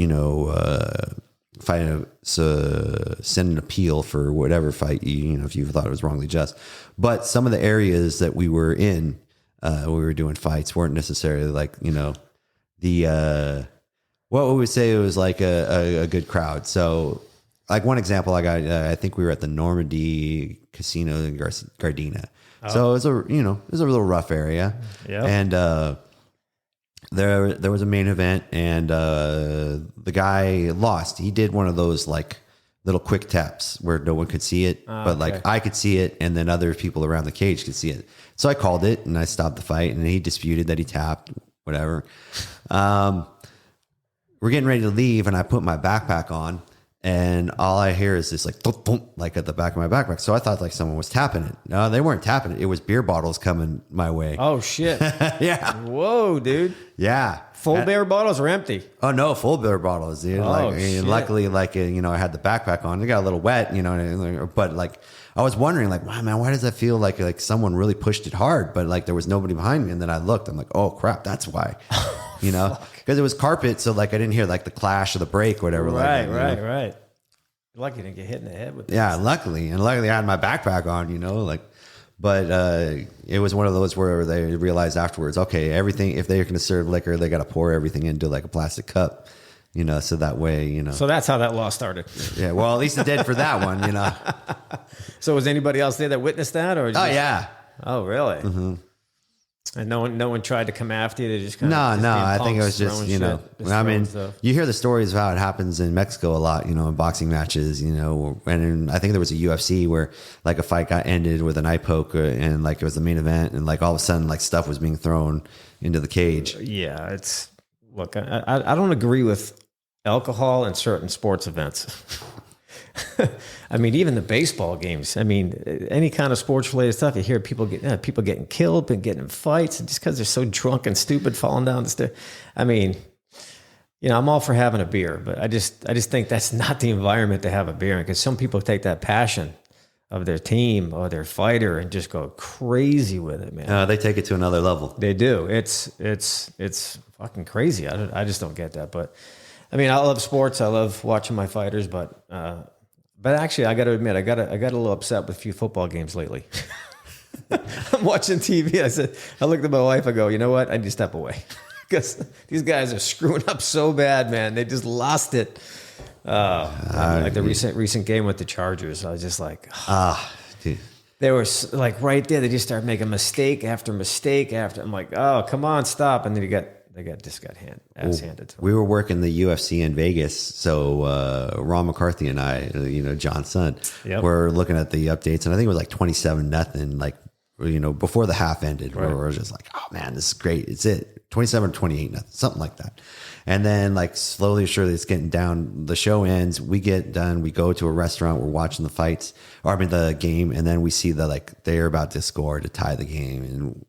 Speaker 2: send an appeal for whatever fight if you thought it was wrongly just. But some of the areas that we were in, when we were doing fights, weren't necessarily what we would say it was a good crowd. So one example I got, I think we were at the Normandy Casino in Gardena. Oh. So it was a little rough area. Yeah. And there was a main event and the guy lost. He did one of those little quick taps where no one could see it, but I could see it and then other people around the cage could see it. So I called it and I stopped the fight and he disputed that he tapped, whatever. We're getting ready to leave and I put my backpack on and all I hear is this thump, thump, at the back of my backpack. So I thought someone was tapping it. No, they weren't tapping it. It was beer bottles coming my way.
Speaker 1: Oh shit.
Speaker 2: Yeah.
Speaker 1: Whoa, dude.
Speaker 2: Yeah.
Speaker 1: Full beer bottles or empty?
Speaker 2: Oh no, full beer bottles, dude. Luckily, I had the backpack on. It got a little wet, but I was wondering, wow, man, why does that feel like someone really pushed it hard? But there was nobody behind me, and then I looked. I'm like, oh crap, that's why, because it was carpet, so I didn't hear the clash of the brake, or whatever.
Speaker 1: Right. You're lucky you didn't get hit in the head with.
Speaker 2: Yeah, luckily I had my backpack on, But it was one of those where they realized afterwards, okay, everything, if they're going to serve liquor, they got to pour everything into a plastic cup, so that way,
Speaker 1: So that's how that law started.
Speaker 2: Yeah, well, at least it did for that one,
Speaker 1: So was anybody else there that witnessed that? Or
Speaker 2: yeah.
Speaker 1: Oh, really? Mm-hmm. And no one tried to come after you? They just kind of...
Speaker 2: No, I think it was just, you hear the stories of how it happens in Mexico a lot, in boxing matches, and I think there was a UFC where a fight got ended with an eye poke and it was the main event and all of a sudden stuff was being thrown into the cage.
Speaker 1: Yeah, look, I don't agree with alcohol in certain sports events. Even the baseball games. Any kind of sports related stuff. You hear people getting killed and getting in fights, and just because they're so drunk and stupid, falling down the stairs. I'm all for having a beer, but I just think that's not the environment to have a beer in, because some people take that passion of their team or their fighter and just go crazy with it, man.
Speaker 2: They take it to another level.
Speaker 1: They do. It's fucking crazy. I just don't get that. But I love sports. I love watching my fighters, but But actually, I got to admit, I got a little upset with a few football games lately. I'm watching TV. I looked at my wife. I go, you know what? I need to step away because these guys are screwing up so bad, man. They just lost it. Like the recent game with the Chargers. I was just like,
Speaker 2: dude.
Speaker 1: They were like right there. They just started making mistake after mistake after. I'm like, oh, come on, stop. And then they got ass handed to them.
Speaker 2: We were working the UFC in Vegas, so Ron McCarthy and I, John's son, were looking at the updates, and I think it was like 27-0, like before the half ended, where we were just like, oh man, this is great. It's it 27-28, something like that. And then like slowly, surely, it's getting down. The show ends. We get done. We go to a restaurant. We're watching the game, and then we see that they're about to score to tie the game. And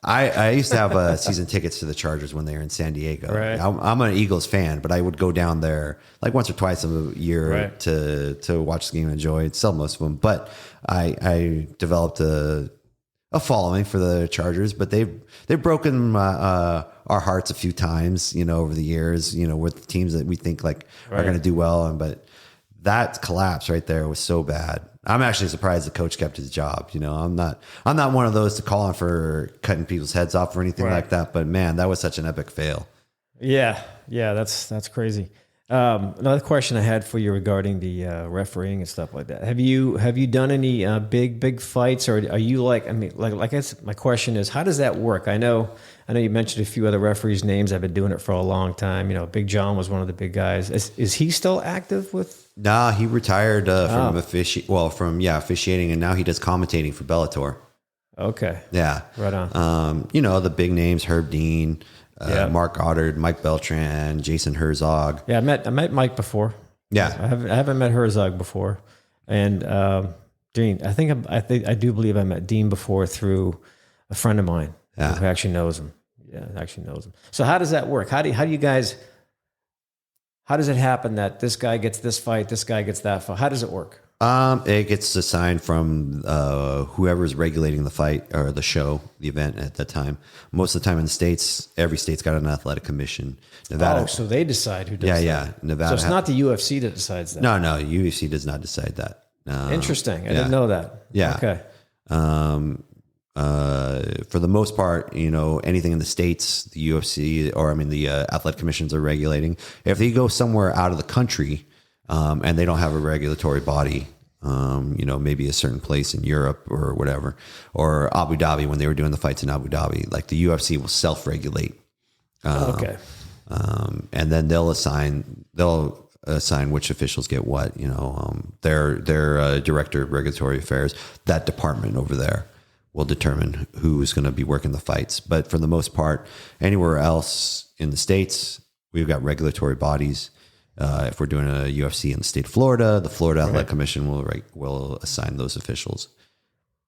Speaker 2: I used to have season tickets to the Chargers when they were in San Diego.
Speaker 1: Right.
Speaker 2: I'm an Eagles fan, but I would go down there like once or twice a year to watch the game and enjoy it. Sell most of them, but I developed a following for the Chargers, but they've broken our hearts a few times, over the years, with teams that we think are going to do well. But that collapse right there was so bad. I'm actually surprised the coach kept his job. I'm not one of those to call on for cutting people's heads off or anything like that. But man, that was such an epic fail.
Speaker 1: Yeah. That's crazy. Another question I had for you regarding the refereeing and stuff like that. Have you done any big fights, or are you like I guess my question is, how does that work? I know you mentioned a few other referees' names. I've been doing it for a long time. Big John was one of the big guys. Is he still active with?
Speaker 2: Nah, he retired from officiating, and now he does commentating for Bellator.
Speaker 1: Okay.
Speaker 2: Yeah.
Speaker 1: Right on.
Speaker 2: The big names: Herb Dean, Mark Goddard, Mike Beltran, Jason Herzog.
Speaker 1: Yeah, I met Mike before.
Speaker 2: Yeah,
Speaker 1: I haven't met Herzog before, and Dean. I do believe I met Dean before through a friend of mine who actually knows him. Yeah, actually knows him. So how does that work? How do you guys? How does it happen that this guy gets this fight, this guy gets that fight? How does it work?
Speaker 2: It gets assigned from whoever's regulating the fight or the show, the event at that time. Most of the time in the States, every state's got an athletic commission. Nevada.
Speaker 1: Oh, so they decide who does that.
Speaker 2: Yeah. Nevada.
Speaker 1: So it's not the UFC that decides that.
Speaker 2: No, UFC does not decide that.
Speaker 1: Interesting. I didn't know that.
Speaker 2: Yeah.
Speaker 1: Okay.
Speaker 2: For the most part, anything in the States, the UFC the athletic commissions are regulating. If they go somewhere out of the country, and they don't have a regulatory body, maybe a certain place in Europe or whatever, or Abu Dhabi, when they were doing the fights in Abu Dhabi, like the UFC will self-regulate.
Speaker 1: Okay.
Speaker 2: And then they'll assign which officials get what, their director of regulatory affairs, that department over there will determine who's going to be working the fights. But for the most part, anywhere else in the States, we've got regulatory bodies. If we're doing a UFC in the state of Florida, the Florida Athletic Commission will assign those officials.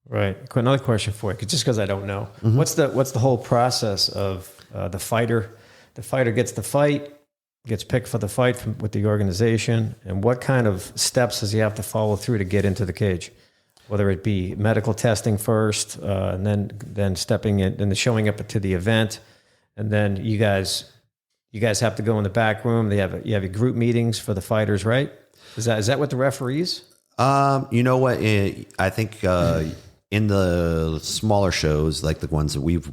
Speaker 2: Right.
Speaker 1: Another question for you, just because I don't know. Mm-hmm. What's the whole process of the fighter? The fighter gets the fight, gets picked for the fight with the organization, and what kind of steps does he have to follow through to get into the cage? Whether it be medical testing first, and then stepping in and showing up to the event, and then you guys have to go in the back room. You have group meetings for the fighters, right? Is that what the referees?
Speaker 2: You know what? I think in the smaller shows, like the ones that we've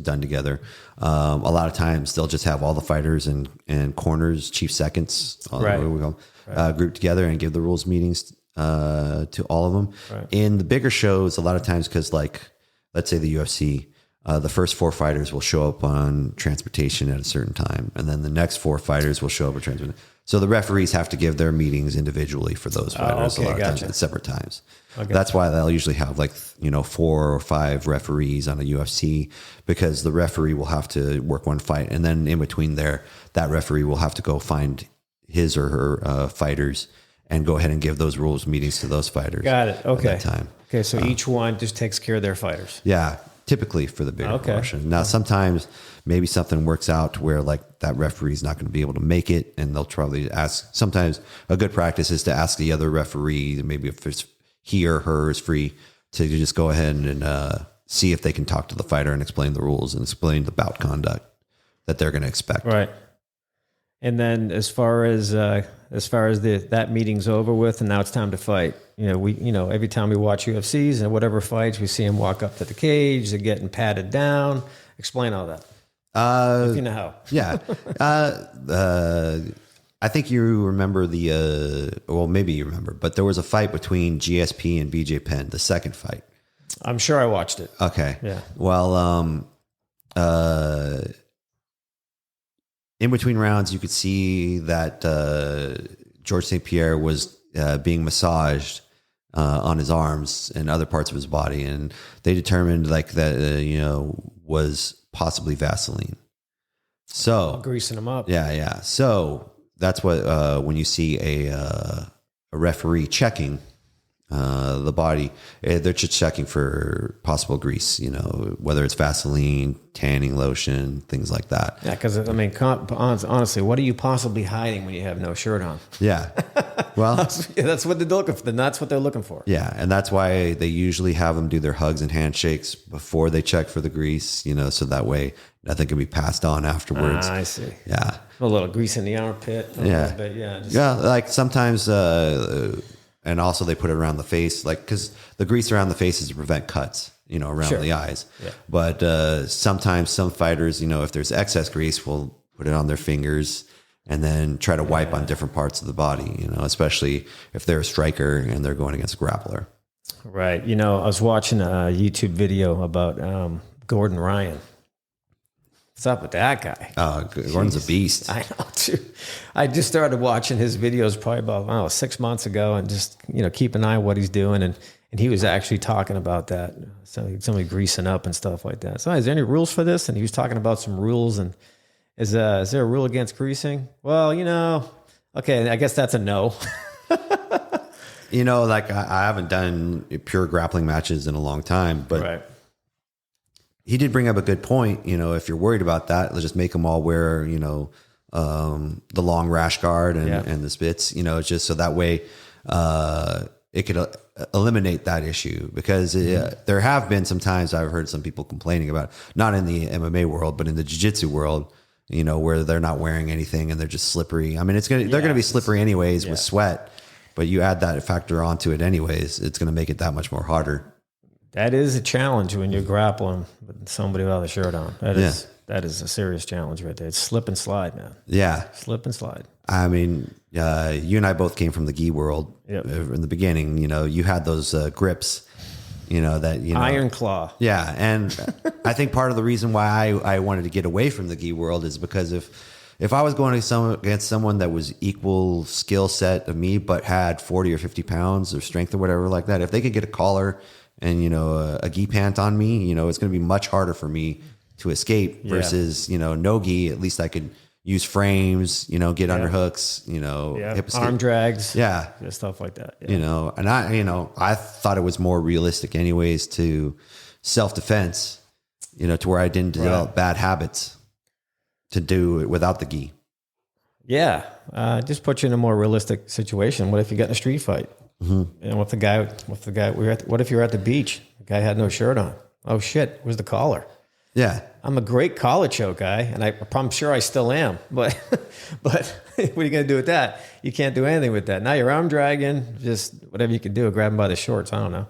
Speaker 2: done together, a lot of times they'll just have all the fighters and corners, chief seconds, grouped together and give the rules meetings to all of them. Right. In the bigger shows, a lot of times, because let's say the UFC. The first 4 fighters will show up on transportation at a certain time, and then the next 4 fighters will show up at transportation. So the referees have to give their meetings individually for those fighters a lot of times at separate times. That's why they'll usually have 4 or 5 referees on a UFC, because the referee will have to work one fight, and then in between there, that referee will have to go find his or her fighters and go ahead and give those rules meetings to those fighters.
Speaker 1: Got it. Okay.
Speaker 2: At that time.
Speaker 1: Okay, so each one just takes care of their fighters.
Speaker 2: Yeah. Typically for the bigger promotion. Now, sometimes maybe something works out to where that referee is not going to be able to make it, and they'll probably ask. Sometimes a good practice is to ask the other referee, maybe if it's he or her is free, to just go ahead and see if they can talk to the fighter and explain the rules and explain the bout conduct that they're going to expect.
Speaker 1: Right. And then as far as as far as that meeting's over with and now it's time to fight. Every time we watch UFCs and whatever fights, we see them walk up to the cage, they're getting patted down. Explain all that. If you know how.
Speaker 2: Yeah. I think you remember maybe you remember, but there was a fight between GSP and BJ Penn, the second fight.
Speaker 1: I'm sure I watched it.
Speaker 2: Okay.
Speaker 1: Yeah.
Speaker 2: Well, in between rounds, you could see that George St. Pierre was being massaged on his arms and other parts of his body, and they determined that was possibly Vaseline. So
Speaker 1: greasing him up.
Speaker 2: Yeah. So that's what when you see a referee checking the body, they're just checking for possible grease, whether it's Vaseline, tanning lotion, things like that.
Speaker 1: Yeah, because honestly, what are you possibly hiding when you have no shirt on?
Speaker 2: Yeah. Well,
Speaker 1: that's what they're looking for. That's what they're looking for.
Speaker 2: Yeah, and that's why they usually have them do their hugs and handshakes before they check for the grease, so that way nothing can be passed on afterwards.
Speaker 1: I see.
Speaker 2: Yeah.
Speaker 1: A little grease in the armpit.
Speaker 2: Yeah.
Speaker 1: Little bit, yeah.
Speaker 2: Yeah, like sometimes... and also they put it around the face, because the grease around the face is to prevent cuts, around
Speaker 1: Sure.
Speaker 2: the eyes.
Speaker 1: Yeah.
Speaker 2: But sometimes some fighters, if there's excess grease, will put it on their fingers and then try to wipe on different parts of the body, especially if they're a striker and they're going against a grappler.
Speaker 1: Right. I was watching a YouTube video about Gordon Ryan. What's up with that guy?
Speaker 2: Gordon's a beast.
Speaker 1: I know too. I just started watching his videos probably about 6 months ago, and just keep an eye on what he's doing. And he was actually talking about that. So somebody greasing up and stuff like that. So is there any rules for this? And he was talking about some rules. And is there a rule against greasing? Well, okay, I guess that's a no.
Speaker 2: I haven't done pure grappling matches in a long time, but.
Speaker 1: Right.
Speaker 2: He did bring up a good point. If you're worried about that, let's just make them all wear, the long rash guard and the spits, just so that way it could eliminate that issue. Because there have been some times I've heard some people complaining about, not in the MMA world, but in the jiu-jitsu world, where they're not wearing anything and they're just slippery. I mean, they're going to be slippery anyways with sweat, but you add that factor onto it anyways, it's going to make it that much more harder.
Speaker 1: That is a challenge when you're grappling with somebody without a shirt on. That is a serious challenge right there. It's slip and slide, man.
Speaker 2: Yeah.
Speaker 1: Slip and slide.
Speaker 2: I mean, you and I both came from the gi world.
Speaker 1: Yep.
Speaker 2: In the beginning. You had those grips,
Speaker 1: Iron Claw.
Speaker 2: Yeah. And I think part of the reason why I wanted to get away from the gi world is because if I was going against someone that was equal skill set of me, but had 40 or 50 pounds of strength or whatever like that, if they could get a collar and, a gi pant on me, it's going to be much harder for me to escape versus, no gi. At least I could use frames, get underhooks, hip escape.
Speaker 1: Arm drags.
Speaker 2: Yeah.
Speaker 1: Stuff like that. Yeah.
Speaker 2: And I thought it was more realistic anyways to self-defense, to where I didn't develop bad habits to do it without the gi.
Speaker 1: Yeah. Just put you in a more realistic situation. What if you got in a street fight? Mm-hmm. And what if you're at the beach? The guy had no shirt on. Oh shit, where's the collar?
Speaker 2: Yeah.
Speaker 1: I'm a great collar choke guy, and I'm sure I still am. But what are you going to do with that? You can't do anything with that. Now you're arm dragging, just whatever you can do, grab him by the shorts. I don't know.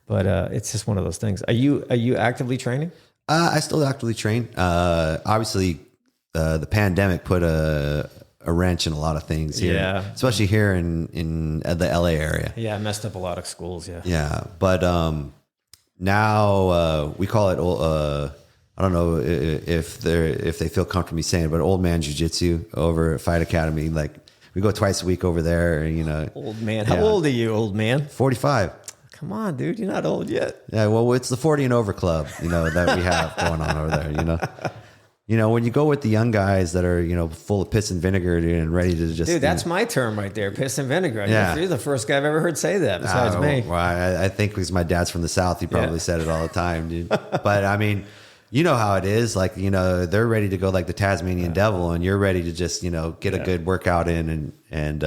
Speaker 1: But it's just one of those things. Are you actively training?
Speaker 2: I still actively train. Obviously, the pandemic put a wrench in a lot of things here, especially here in the LA area.
Speaker 1: Yeah, it messed up a lot of schools.
Speaker 2: Yeah. But now we call it. I don't know if they feel comfortable me saying it, but old man jiu-jitsu over at Fight Academy. Like we go twice a week over there.
Speaker 1: Old man. How old are you, old man?
Speaker 2: 45.
Speaker 1: Come on, dude. You're not old yet.
Speaker 2: Yeah. Well, it's the 40 and over club. That we have going on over there. When you go with the young guys that are, full of piss and vinegar and ready to just...
Speaker 1: Dude, that's my term right there, piss and vinegar.
Speaker 2: Yeah.
Speaker 1: You're the first guy I've ever heard say that besides me.
Speaker 2: Well, I think because my dad's from the South, he probably said it all the time, dude. But, I mean, you know how it is. Like, they're ready to go like the Tasmanian devil, and you're ready to just, get a good workout in and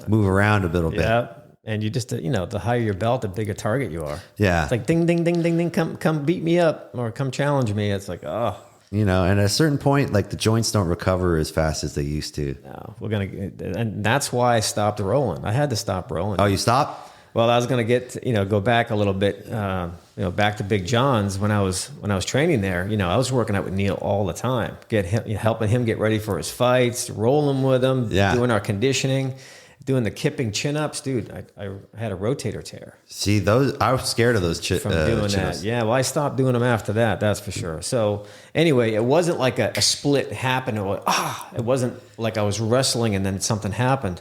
Speaker 2: move around a little bit.
Speaker 1: Yeah. And you just, the higher your belt, the bigger target you are.
Speaker 2: Yeah.
Speaker 1: It's like, ding, ding, ding, ding, ding, come beat me up or come challenge me. It's like, oh...
Speaker 2: and at a certain point, like the joints don't recover as fast as they used to.
Speaker 1: No, and that's why I stopped rolling. I had to stop rolling.
Speaker 2: Oh, you stopped?
Speaker 1: Well, I was going to go back a little bit, back to Big John's when I was training there. I was working out with Neil all the time, helping him get ready for his fights, rolling with him, doing our conditioning, doing the kipping chin-ups. Dude, I had a rotator tear.
Speaker 2: See, I was scared of those
Speaker 1: from doing that. Yeah, well, I stopped doing them after that, that's for sure. So anyway, it wasn't like a split happened. It wasn't like I was wrestling and then something happened.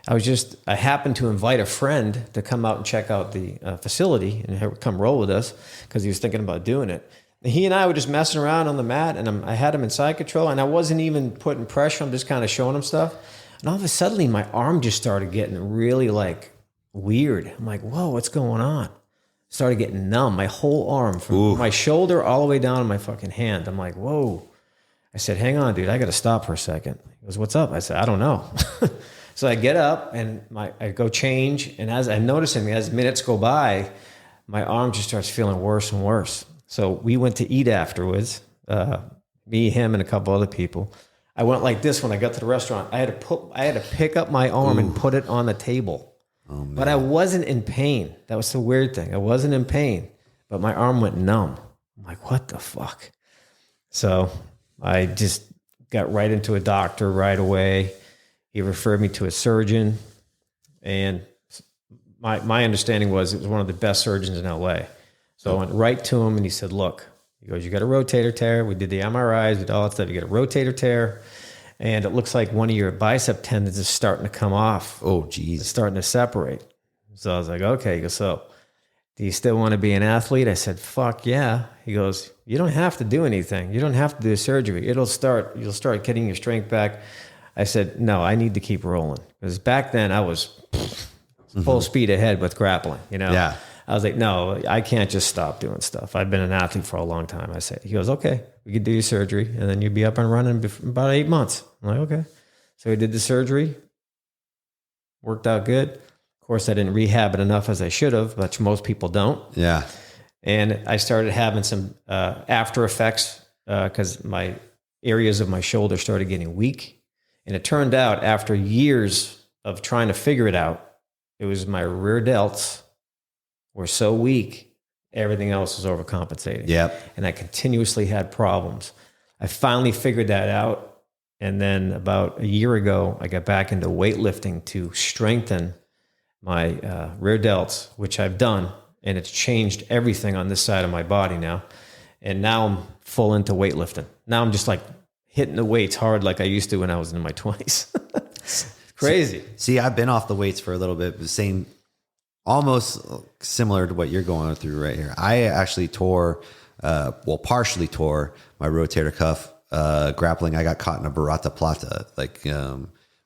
Speaker 1: I happened to invite a friend to come out and check out the facility and come roll with us because he was thinking about doing it. And he and I were just messing around on the mat, and I had him in side control, and I wasn't even putting pressure. I'm just kind of showing him stuff. And all of a sudden, my arm just started getting really like weird. I'm like, whoa, what's going on? Started getting numb, my whole arm from my shoulder all the way down to my fucking hand. I'm like, whoa. I said, hang on, dude, I got to stop for a second. He goes, what's up? I said, I don't know. So I get up and I go change. And as I'm noticing, as minutes go by, my arm just starts feeling worse and worse. So we went to eat afterwards, me, him, and a couple other people. I went like this when I got to the restaurant. I had to pick up my arm and put it on the table. Oh, but I wasn't in pain. That was the weird thing. I wasn't in pain, but my arm went numb. I'm like, what the fuck? So I just got right into a doctor right away. He referred me to a surgeon, and my understanding was it was one of the best surgeons in LA. So I went right to him, and he said, look, he goes, you got a rotator tear. We did the MRIs, we did all that stuff. You got a rotator tear, and it looks like one of your bicep tendons is starting to come off.
Speaker 2: Oh, geez.
Speaker 1: It's starting to separate. So I was like, okay. He goes, so do you still want to be an athlete? I said, fuck yeah. He goes, you don't have to do anything. You don't have to do surgery. You'll start getting your strength back. I said, no, I need to keep rolling. Because back then I was full speed ahead with grappling,
Speaker 2: Yeah.
Speaker 1: I was like, no, I can't just stop doing stuff. I've been an athlete for a long time. I said, he goes, okay, we could do your surgery and then you'll be up and running in about 8 months. I'm like, okay. So we did the surgery, worked out good. Of course, I didn't rehab it enough as I should have, but most people don't.
Speaker 2: Yeah.
Speaker 1: And I started having some after effects because my areas of my shoulder started getting weak. And it turned out after years of trying to figure it out, it was my rear delts were so weak, everything else was overcompensating.
Speaker 2: Yep.
Speaker 1: And I continuously had problems. I finally figured that out. And then about a year ago, I got back into weightlifting to strengthen my rear delts, which I've done. And it's changed everything on this side of my body now. And now I'm full into weightlifting. Now I'm just like hitting the weights hard like I used to when I was in my 20s. Crazy.
Speaker 2: See, I've been off the weights for a little bit, the same, almost similar to what you're going through right here. I actually partially tore my rotator cuff grappling. I got caught in a burrata plata,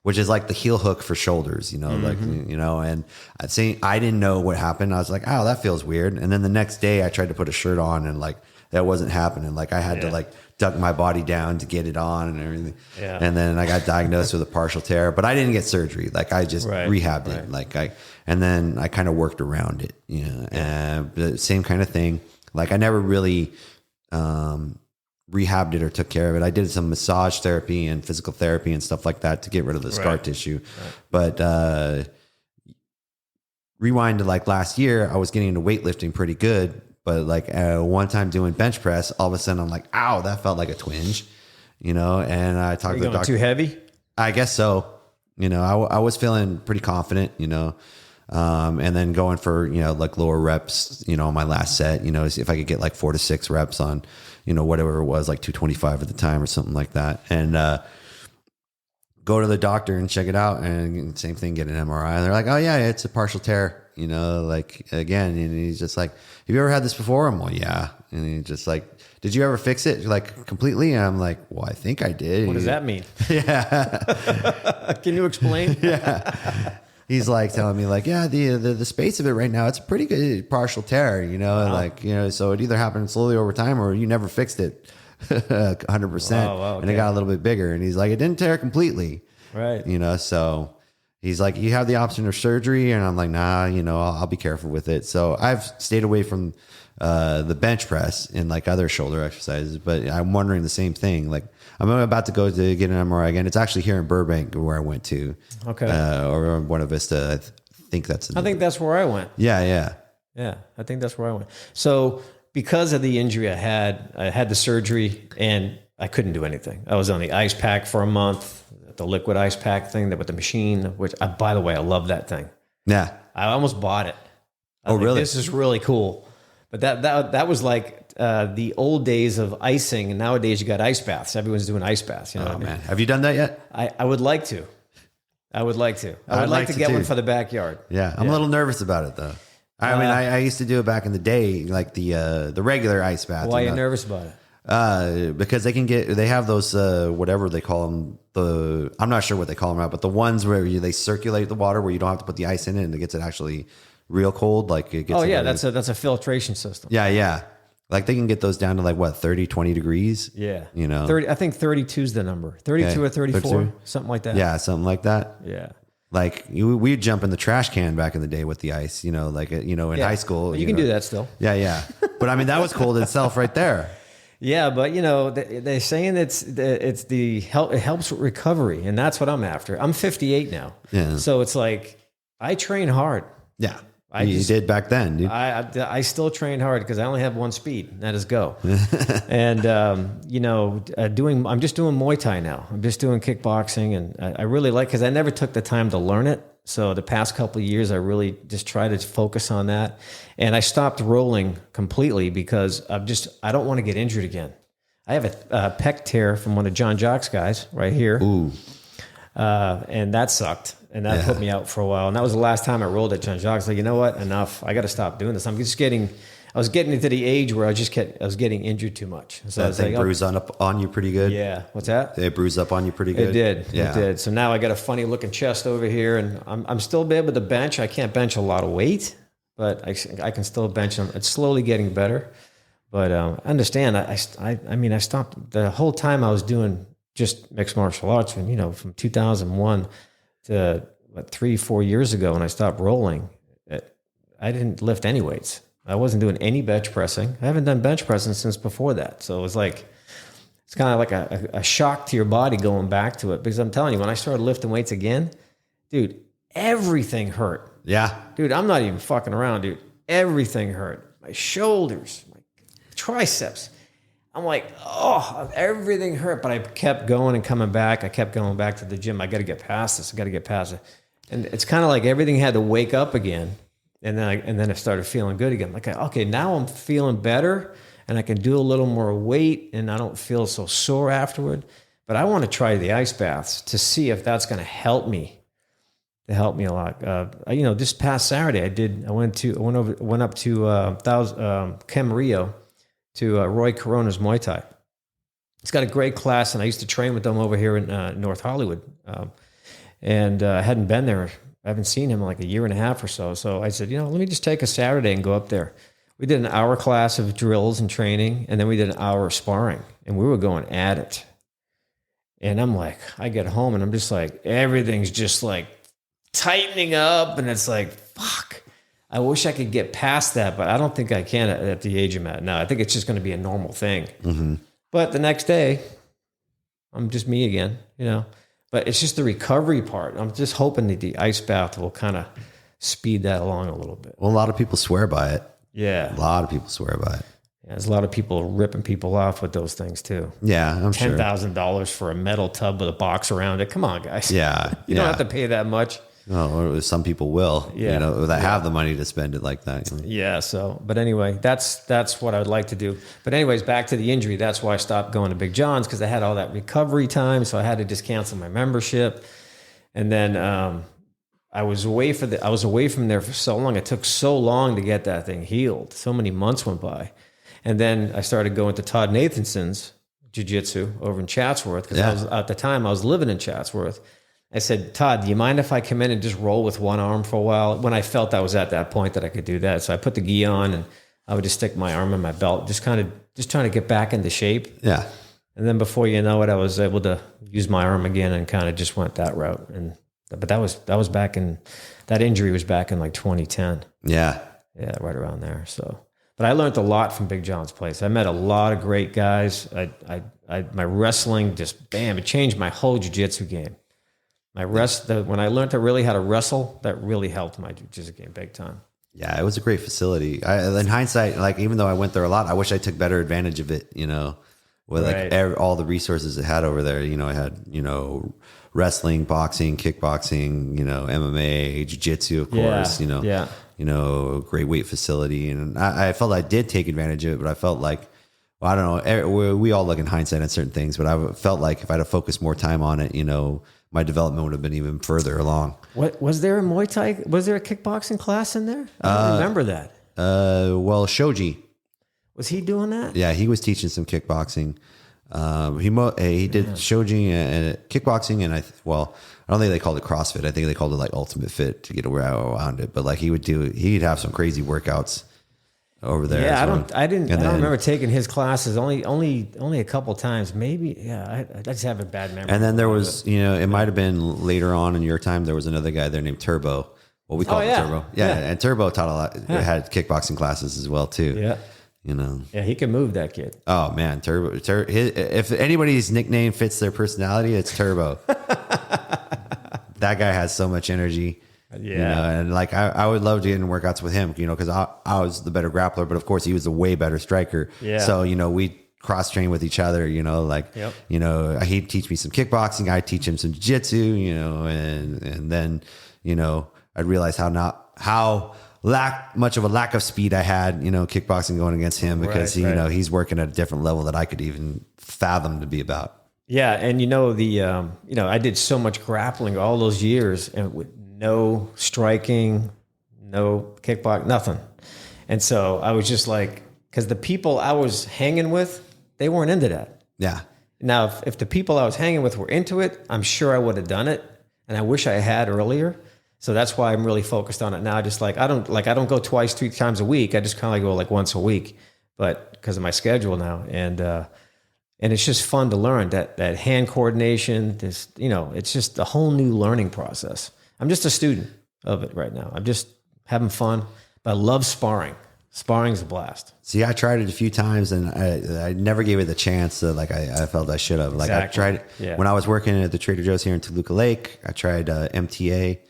Speaker 2: which is like the heel hook for shoulders, and I'd say I didn't know what happened. I was like, oh, that feels weird. And then the next day I tried to put a shirt on and that wasn't happening. Like I had to duck my body down to get it on and everything. Yeah. And then I got diagnosed with a partial tear, but I didn't get surgery. Like I just rehabbed it. And then I kind of worked around it, and the same kind of thing. Like I never really, rehabbed it or took care of it. I did some massage therapy and physical therapy and stuff like that to get rid of the scar tissue. Right. But, rewind to last year, I was getting into weightlifting pretty good. But one time doing bench press, all of a sudden I'm like, ow, that felt like a twinge, and I talked to the doctor.
Speaker 1: Too heavy?
Speaker 2: I guess so. I was feeling pretty confident, and then going for, lower reps, on my last set, if I could get 4 to 6 reps on, whatever it was, 225 at the time or something like that. And, go to the doctor and check it out, and same thing, get an MRI. And they're like, oh yeah, it's a partial tear, again. And he's just like, have you ever had this before? I'm like, yeah. And he's just like, did you ever fix it completely? And I'm like, well, I think I did.
Speaker 1: What does that mean?
Speaker 2: Yeah.
Speaker 1: Can you explain?
Speaker 2: Yeah. He's telling me yeah, the space of it right now, it's a pretty good partial tear, wow. So it either happened slowly over time or you never fixed it 100%.
Speaker 1: Wow, okay.
Speaker 2: And it got a little bit bigger. And he's like, it didn't tear completely.
Speaker 1: Right.
Speaker 2: So He's like, you have the option of surgery. And I'm like, nah, I'll be careful with it. So I've stayed away from the bench press and like other shoulder exercises, but I'm wondering the same thing. Like I'm about to go to get an MRI again. It's actually here in Burbank where I went to.
Speaker 1: Okay.
Speaker 2: Or Buena Vista. I think that's
Speaker 1: where I went.
Speaker 2: Yeah.
Speaker 1: I think that's where I went. So because of the injury I had the surgery and I couldn't do anything. I was on the ice pack for a month, the liquid ice pack thing with the machine, which by the way, I love that thing.
Speaker 2: Yeah.
Speaker 1: I almost bought it.
Speaker 2: Really?
Speaker 1: This is really cool. But that was like the old days of icing, and nowadays you got ice baths. Everyone's doing ice baths. You know what I mean?
Speaker 2: Man. Have you done that yet?
Speaker 1: I would like to. I would like to get one for the backyard.
Speaker 2: Yeah. I'm a little nervous about it though. I used to do it back in the day, like the regular ice bath.
Speaker 1: Why are you nervous about it?
Speaker 2: Because they have those, whatever they call them, I'm not sure what they call them out, but the ones where they circulate the water where you don't have to put the ice in it and it gets it actually real cold. Like it gets.
Speaker 1: Oh yeah. That's a filtration system.
Speaker 2: Yeah. Like they can get those down to like what, 30, 20 degrees.
Speaker 1: Yeah.
Speaker 2: 30,
Speaker 1: I think 32 is the number. 32 or 34, 32? Something like that.
Speaker 2: Yeah. Something like that.
Speaker 1: Yeah.
Speaker 2: Like we'd jump in the trash can back in the day with the ice, in high school.
Speaker 1: You can do that still.
Speaker 2: Yeah. But I mean, that was cold itself right there.
Speaker 1: Yeah. But they're saying it helps with recovery, and that's what I'm after. I'm 58 now. Yeah. So it's like, I train hard.
Speaker 2: Yeah. You did back then, dude.
Speaker 1: I still train hard because I only have one speed, and that is go. And I'm just doing Muay Thai now. I'm just doing kickboxing, and I really like, because I never took the time to learn it. So the past couple of years, I really just try to focus on that. And I stopped rolling completely because I don't want to get injured again. I have a pec tear from one of John Jock's guys right here.
Speaker 2: Ooh.
Speaker 1: And that sucked. And that put me out for a while. And that was the last time I rolled at John Jacques. I was like, you know what? Enough. I got to stop doing this. I was getting into the age where I was getting injured too much. So
Speaker 2: that thing bruised up on you pretty good.
Speaker 1: Yeah. What's that?
Speaker 2: It bruised up on you pretty good.
Speaker 1: It did. Yeah. It did. So now I got a funny looking chest over here, and I'm still able to bench. I can't bench a lot of weight, but I can still bench them. It's slowly getting better. But understand, I stopped the whole time I was doing just mixed martial arts from 2001 to 3-4 years ago when I stopped rolling. I didn't lift any weights. I wasn't doing any bench pressing. I haven't done bench pressing since before that. So it was like, it's kind of like a shock to your body going back to it, because I'm telling you, when I started lifting weights again, dude, everything hurt.
Speaker 2: Yeah.
Speaker 1: Dude, I'm not even fucking around, dude. Everything hurt. My shoulders, my triceps. I'm like, everything hurt, but I kept going and coming back. I kept going back to the gym. I got to get past this. I got to get past it. And it's kind of like everything had to wake up again. And then I started feeling good again. Like, okay, now I'm feeling better, and I can do a little more weight, and I don't feel so sore afterward. But I want to try the ice baths to see if that's going to help me. To help me a lot. This past Saturday, I went up to Camarillo to Roy Corona's Muay Thai. He's got a great class, and I used to train with them over here in North Hollywood. And I hadn't been there. I haven't seen him in like a year and a half or so. So I said, let me just take a Saturday and go up there. We did an hour class of drills and training, and then we did an hour of sparring, and we were going at it. And I'm like, I get home, and I'm just like, everything's just like tightening up, and it's like, fuck. I wish I could get past that, but I don't think I can at the age I'm at now. I think it's just going to be a normal thing. Mm-hmm. But the next day, I'm just me again, But it's just the recovery part. I'm just hoping that the ice bath will kind of speed that along a little bit.
Speaker 2: Well, a lot of people swear by it.
Speaker 1: Yeah.
Speaker 2: A lot of people swear by it.
Speaker 1: Yeah, there's a lot of people ripping people off with those things too.
Speaker 2: Yeah, I'm sure.
Speaker 1: $10,000 for a metal tub with a box around it. Come on, guys.
Speaker 2: Yeah.
Speaker 1: You don't have to pay that much.
Speaker 2: Oh, some people will, that have the money to spend it like that.
Speaker 1: Yeah. So, but anyway, that's what I would like to do. But anyways, back to the injury. That's why I stopped going to Big John's, because I had all that recovery time. So I had to just cancel my membership. And then I was away from there for so long. It took so long to get that thing healed. So many months went by. And then I started going to Todd Nathanson's jiu-jitsu over in Chatsworth, because at the time I was living in Chatsworth. I said, Todd, do you mind if I come in and just roll with one arm for a while? When I felt I was at that point that I could do that. So I put the gi on, and I would just stick my arm in my belt, just trying to get back into shape.
Speaker 2: Yeah.
Speaker 1: And then before you know it, I was able to use my arm again and kind of just went that route. And But that was back in, that injury was back in like 2010.
Speaker 2: Yeah.
Speaker 1: Yeah, right around there. So, but I learned a lot from Big John's place. I met a lot of great guys. My wrestling just, bam, it changed my whole jiu-jitsu game. When I learned to really how to wrestle, that really helped my jiu-jitsu game big time.
Speaker 2: Yeah, it was a great facility. In hindsight, like even though I went there a lot, I wish I took better advantage of it. With like all the resources it had over there. I had wrestling, boxing, kickboxing, MMA, jiu-jitsu, of course. Great weight facility, and I felt I did take advantage of it, but I felt like, well, I don't know. We all look in hindsight at certain things, but I felt like if I'd have focused more time on it, my development would have been even further along.
Speaker 1: What was there a Muay Thai? Was there a kickboxing class in there? I don't remember that.
Speaker 2: Well, Shoji.
Speaker 1: Was he doing that?
Speaker 2: Yeah, he was teaching some kickboxing. He did Shoji and kickboxing, and I don't think they called it CrossFit. I think they called it like Ultimate Fit to get around it. But like he'd have some crazy workouts over there.
Speaker 1: Yeah, I don't remember taking his classes. Only a couple times, maybe. Yeah, I just have a bad memory.
Speaker 2: And then there was, it might have been later on in your time. There was another guy there named Turbo. Well, we call him Turbo. Yeah, and Turbo taught a lot. Had kickboxing classes as well too.
Speaker 1: Yeah.
Speaker 2: Yeah,
Speaker 1: he can move, that kid.
Speaker 2: Oh man, Turbo. If anybody's nickname fits their personality, it's Turbo. That guy has so much energy.
Speaker 1: Yeah.
Speaker 2: And like I would love to get in workouts with him, because I was the better grappler, but of course he was a way better striker.
Speaker 1: Yeah.
Speaker 2: So, we cross train with each other, he'd teach me some kickboxing, I'd teach him some jiu-jitsu, and then, I'd realize how much of a lack of speed I had, kickboxing going against him, because he's working at a different level that I could even fathom to be about.
Speaker 1: Yeah. And I did so much grappling all those years, and with no striking, no kickbox, nothing. And so I was just like, because the people I was hanging with, they weren't into that.
Speaker 2: Yeah.
Speaker 1: Now, if the people I was hanging with were into it, I'm sure I would have done it. And I wish I had earlier. So that's why I'm really focused on it now. Just like, I don't go twice, 3 times a week. I just kind of go like once a week, but because of my schedule now. And it's just fun to learn that hand coordination, it's just a whole new learning process. I'm just a student of it right now. I'm just having fun, but I love sparring. Sparring's a blast.
Speaker 2: See, I tried it a few times, and I never gave it the chance that I felt I should have. Like
Speaker 1: exactly.
Speaker 2: I tried it when I was working at the Trader Joe's here in Toluca Lake. I tried MTA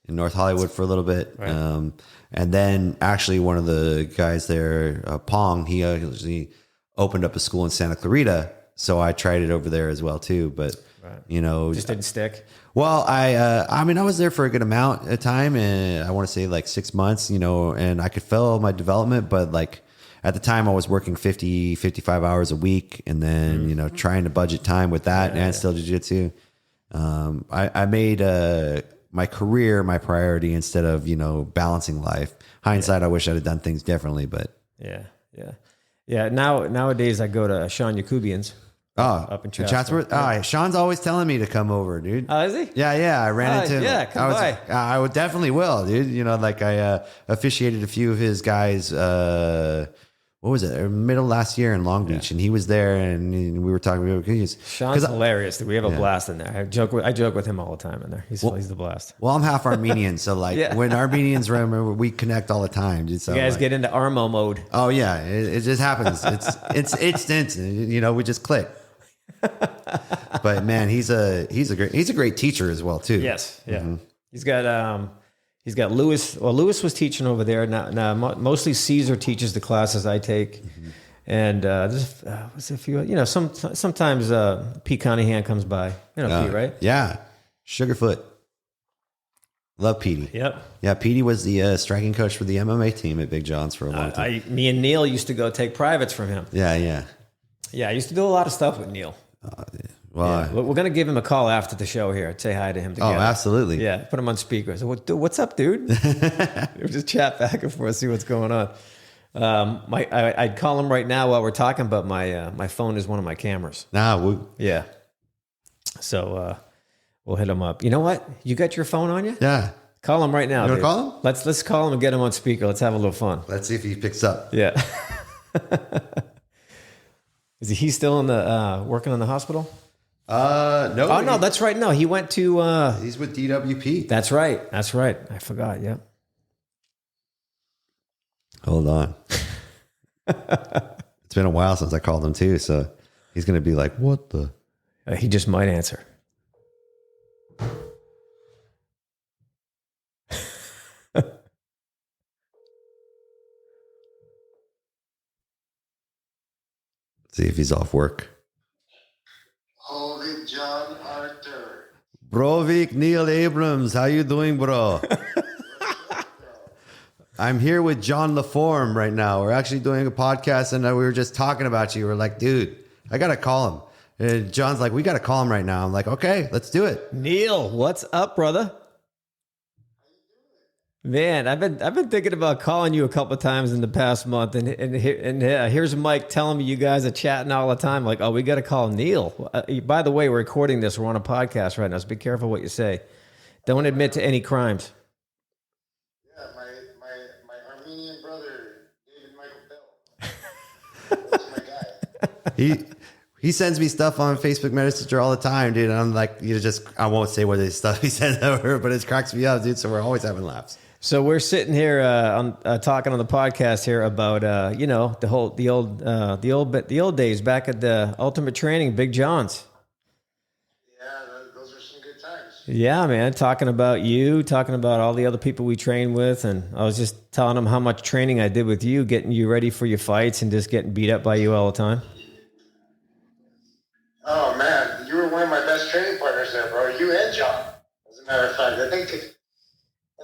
Speaker 2: in North Hollywood for a little bit.
Speaker 1: Right.
Speaker 2: And then actually one of the guys there, Pong, he actually opened up a school in Santa Clarita. So I tried it over there as well too, but
Speaker 1: just didn't stick.
Speaker 2: Well, I was there for a good amount of time, and I want to say like 6 months, and I could feel my development, but like at the time I was working 50, 55 hours a week, and then, trying to budget time with that and still jiu-jitsu. I made, my career my priority instead of, balancing life. Hindsight, I wish I'd have done things differently, but
Speaker 1: yeah. Nowadays I go to Sean Yakubian's. Up in
Speaker 2: Chatsworth. Oh, Sean's always telling me to come over, dude.
Speaker 1: Oh, is he?
Speaker 2: Yeah. I ran into him.
Speaker 1: Yeah, come by.
Speaker 2: I would definitely will, dude. I officiated a few of his guys. What was it? Middle last year in Long Beach, and he was there, and we were talking.
Speaker 1: Sean's hilarious. We have a blast in there. I joke with him all the time in there. He's the blast.
Speaker 2: Well, I'm half Armenian, so when Armenians run, we connect all the time. Dude, so
Speaker 1: you guys get into Armo mode.
Speaker 2: Oh yeah, it just happens. It's instant. We just click. But man, he's a great teacher as well too.
Speaker 1: Yes, yeah. Mm-hmm. He's got Lewis. Well, Lewis was teaching over there. Now mostly Caesar teaches the classes I take, and there's a few. Sometimes Pete Cunningham comes by. Pete, right?
Speaker 2: Yeah, Sugarfoot. Love Petey.
Speaker 1: Yep.
Speaker 2: Yeah, Petey was the striking coach for the MMA team at Big John's for a long time.
Speaker 1: Me and Neil used to go take privates from him.
Speaker 2: Yeah.
Speaker 1: Yeah, I used to do a lot of stuff with Neil. We're going to give him a call after the show here. Say hi to him together.
Speaker 2: Oh, absolutely.
Speaker 1: Yeah, put him on speaker. So, what's up, dude? We'll just chat back and forth, see what's going on. I'd call him right now while we're talking, but my phone is one of my cameras. Yeah. So we'll hit him up. You know what? You got your phone on you?
Speaker 2: Yeah.
Speaker 1: Call him right now.
Speaker 2: You want to call him?
Speaker 1: Let's call him and get him on speaker. Let's have a little fun.
Speaker 2: Let's see if he picks up.
Speaker 1: Yeah. Is he still in the working in the hospital?
Speaker 2: No.
Speaker 1: Oh no, that's right. No, he went to.
Speaker 2: He's with DWP.
Speaker 1: That's right. That's right. I forgot. Yeah.
Speaker 2: Hold on. It's been a while since I called him too, so he's gonna be like, "What the?"
Speaker 1: He just might answer.
Speaker 2: See if he's off work.
Speaker 3: Holy John Arthur.
Speaker 2: Brovik Neil Abrams, how you doing, bro? I'm here with John LaForme right now. We're actually doing a podcast, and we were just talking about you. We're like, dude, I gotta call him. And John's like, we gotta call him right now. I'm like, okay, let's do it.
Speaker 1: Neil, what's up, brother? Man, I've been thinking about calling you a couple of times in the past month, and here's Mike telling me you guys are chatting all the time. Like, oh, we got to call Neil. By the way, we're recording this. We're on a podcast right now, so be careful what you say. Don't admit to any crimes.
Speaker 3: Yeah, my Armenian brother, David Michael Bell. That's my guy.
Speaker 2: He sends me stuff on Facebook Messenger all the time, dude. And I'm like, I won't say what his stuff he sends over, but it cracks me up, dude. So we're always having laughs.
Speaker 1: So we're sitting here talking on the podcast here about the old days back at the Ultimate Training, Big John's.
Speaker 3: Yeah, those are some good times.
Speaker 1: Yeah, man. Talking about you, talking about all the other people we train with, and I was just telling them how much training I did with you, getting you ready for your fights, and just getting beat up by you all the time.
Speaker 3: Oh man, you were one of my best training partners there, bro. You and John, as a matter of fact. I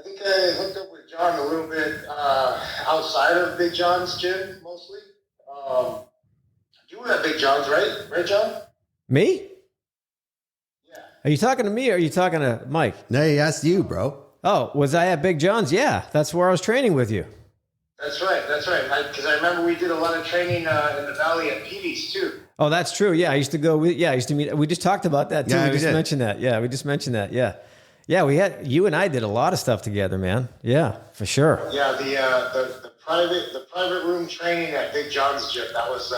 Speaker 3: think I hooked up with John a little bit outside of Big John's gym, mostly. You were at Big John's, right? Right, John?
Speaker 1: Me?
Speaker 3: Yeah.
Speaker 1: Are you talking to me or are you talking to Mike?
Speaker 2: No, he asked you, bro.
Speaker 1: Oh, was I at Big John's? Yeah, that's where I was training with you.
Speaker 3: That's right. Because I remember we did a lot of training in the valley at Petey's too.
Speaker 1: Oh, that's true. Yeah, I used to go. I used to meet. We just talked about that too.
Speaker 2: Yeah,
Speaker 1: we just mentioned that. Yeah, we just mentioned that. Yeah, yeah. You and I did a lot of stuff together, man. Yeah, for sure.
Speaker 3: Yeah, the private room training at Big John's gym. That was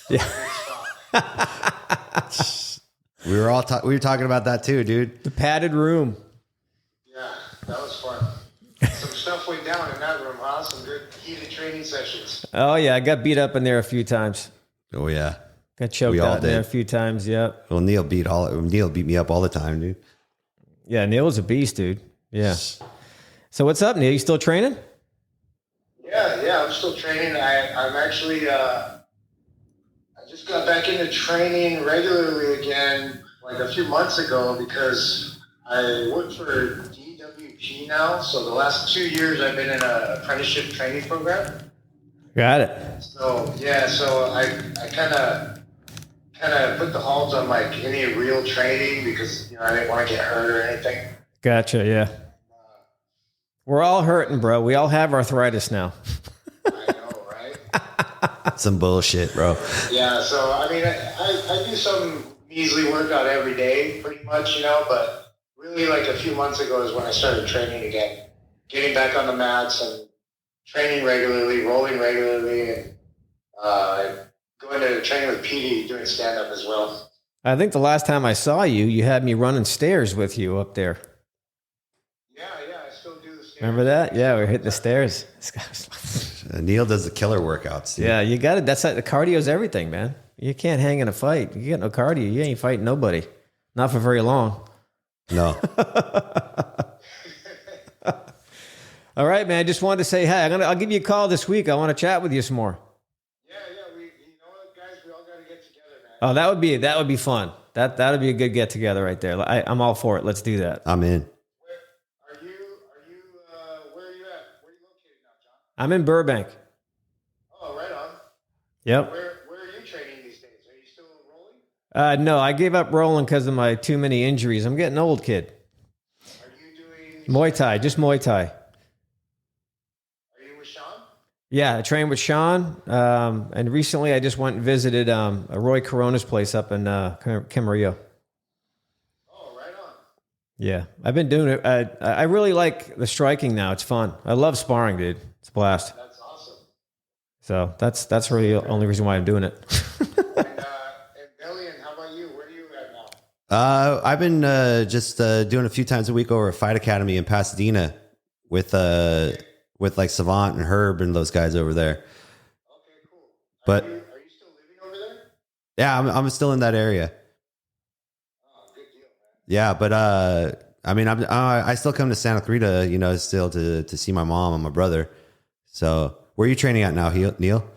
Speaker 1: yeah.
Speaker 2: We were talking about that too, dude.
Speaker 1: The padded room.
Speaker 3: Yeah, that was fun. Some stuff went down in that room, huh? Some good heated training sessions.
Speaker 1: Oh yeah, I got beat up in there a few times.
Speaker 2: Oh yeah.
Speaker 1: Got choked out in there a few times. Yeah.
Speaker 2: Well, Neil beat me up all the time, dude.
Speaker 1: Yeah, Neil was a beast, dude. Yeah. So what's up, Neil? You still training?
Speaker 3: Yeah, I'm still training. I'm actually I just got back into training regularly again like a few months ago because I work for DWP now. So the last 2 years I've been in an apprenticeship training program.
Speaker 1: Got it.
Speaker 3: So I kind of put the halts on like any real training because I didn't want to get hurt or anything.
Speaker 1: Gotcha. Yeah. We're all hurting, bro. We all have arthritis now.
Speaker 3: I know, right?
Speaker 2: Some bullshit, bro.
Speaker 3: Yeah. So I mean, I do some measly workout every day, pretty much, But really, like a few months ago is when I started training again, getting back on the mats and training regularly, rolling regularly, and going to training with PD, doing stand-up as well.
Speaker 1: I think the last time I saw you, you had me running stairs with you up there.
Speaker 3: Yeah, I still do the stairs.
Speaker 1: Remember that? Yeah, we were hitting the stairs.
Speaker 2: Neil does the killer workouts, dude.
Speaker 1: Yeah, you got it. That's like the cardio's everything, man. You can't hang in a fight. You got no cardio, you ain't fighting nobody. Not for very long.
Speaker 2: No.
Speaker 1: All right, man. I just wanted to say, hey, I'll give you a call this week. I want to chat with you some more.
Speaker 3: Yeah. You know what, guys? We all got to get together, man.
Speaker 1: Oh, that would be fun. That'd be a good get together right there. I'm all for it. Let's do that.
Speaker 2: I'm in.
Speaker 3: Where are you at? Where are you located now, John?
Speaker 1: I'm in Burbank.
Speaker 3: Oh, right on.
Speaker 1: Yep.
Speaker 3: Where are you training these days? Are you still rolling?
Speaker 1: No, I gave up rolling because of my too many injuries. I'm getting old, kid.
Speaker 3: Are you doing
Speaker 1: Muay Thai, just Muay Thai. Yeah, I trained with Sean, and recently I just went and visited Roy Corona's place up in Camarillo.
Speaker 3: Oh, right on.
Speaker 1: Yeah, I've been doing it. I really like the striking now. It's fun. I love sparring, dude. It's a blast.
Speaker 3: That's awesome.
Speaker 1: So that's really the only reason why I'm doing it.
Speaker 3: And Elliot, how about you? Where are you at now?
Speaker 2: I've been just doing a few times a week over at Fight Academy in Pasadena with like Savant and Herb and those guys over there.
Speaker 3: Okay, cool.
Speaker 2: But
Speaker 3: are you still living over there?
Speaker 2: yeah, I'm still in that area.
Speaker 3: Oh, good deal, man.
Speaker 2: Yeah, but I mean, I still come to Santa Clarita, still to see my mom and my brother. So where are you training at now, Neil?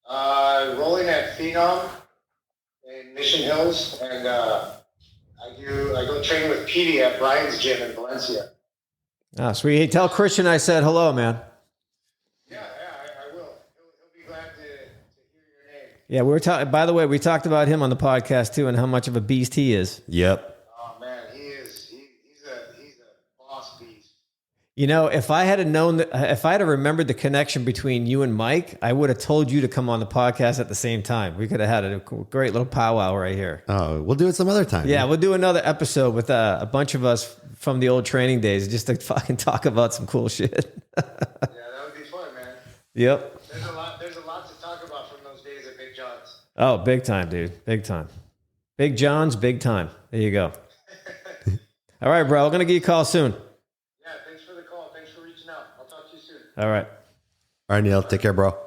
Speaker 3: Rolling at Phenom in Mission Hills, and I go train with Petey at Brian's gym in Valencia.
Speaker 1: Ah, sweet. Hey, tell Christian I said hello, man.
Speaker 3: Yeah, I will. He'll be glad to hear your name.
Speaker 1: Yeah, we were talking. By the way, we talked about him on the podcast too, and how much of a beast he is.
Speaker 2: Yep.
Speaker 3: Oh man, he is. He's a boss beast.
Speaker 1: If I had known if I had remembered the connection between you and Mike, I would have told you to come on the podcast at the same time. We could have had a great little powwow right here.
Speaker 2: Oh, we'll do it some other time.
Speaker 1: Yeah, we'll do another episode with a bunch of us from the old training days, just to fucking talk about some cool shit.
Speaker 3: Yeah, that would be fun, man.
Speaker 1: Yep.
Speaker 3: There's a lot to talk about from those days at Big John's.
Speaker 1: Oh, big time, dude. Big time. Big John's, big time. There you go. All right, bro. I'm going to give you a call soon.
Speaker 3: Yeah, thanks for the call. Thanks for reaching out. I'll talk to you soon.
Speaker 1: All right.
Speaker 2: All right, Neil. Take care, bro.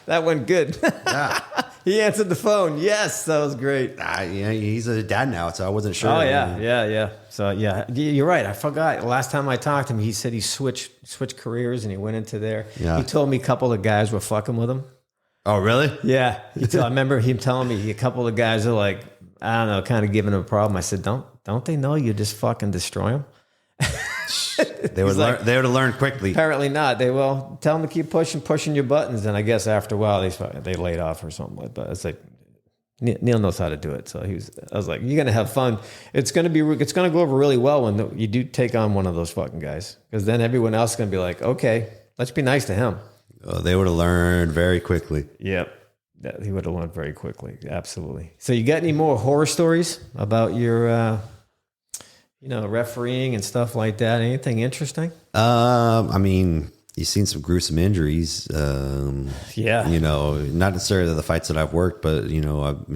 Speaker 1: That went good.
Speaker 2: Yeah.
Speaker 1: He answered the phone. Yes, that was great.
Speaker 2: Yeah, he's a dad now, so I wasn't sure.
Speaker 1: Oh, yeah. So, yeah, you're right. I forgot. Last time I talked to him, he said he switched careers and he went into there.
Speaker 2: Yeah.
Speaker 1: He told me a couple of guys were fucking with him.
Speaker 2: Oh, really?
Speaker 1: Yeah. I remember him telling me a couple of guys are like, I don't know, kind of giving him a problem. I said, don't they know you just fucking destroy them?
Speaker 2: They would learn. They would have learned quickly.
Speaker 1: Apparently not. They will tell them to keep pushing your buttons, and I guess after a while they laid off or something like that. It's like Neil knows how to do it, so I was like, you're gonna have fun. It's gonna go over really well when you do take on one of those fucking guys, because then everyone else is gonna be like, okay, let's be nice to him.
Speaker 2: Oh, they would have learned very quickly.
Speaker 1: Yep. He would have learned very quickly. Absolutely. So you got any more horror stories about your refereeing and stuff like that? Anything interesting?
Speaker 2: I mean, you've seen some gruesome injuries.
Speaker 1: Yeah.
Speaker 2: Not necessarily the fights that I've worked, but I've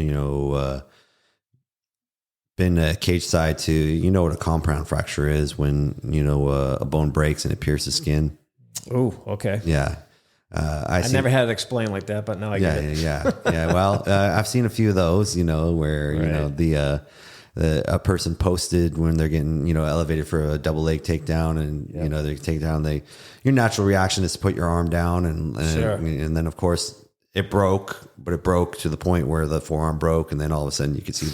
Speaker 2: been cage side to what a compound fracture is when a bone breaks and it pierces skin.
Speaker 1: Oh, okay.
Speaker 2: Yeah.
Speaker 1: I never had it explained like that, but now I get it.
Speaker 2: Yeah. Well, I've seen a few of those, where
Speaker 1: Right.
Speaker 2: a person posted when they're getting elevated for a double leg takedown, and they take down. Your natural reaction is to put your arm down, and
Speaker 1: Sure.
Speaker 2: and then of course it broke, but it broke to the point where the forearm broke, and then all of a sudden you could see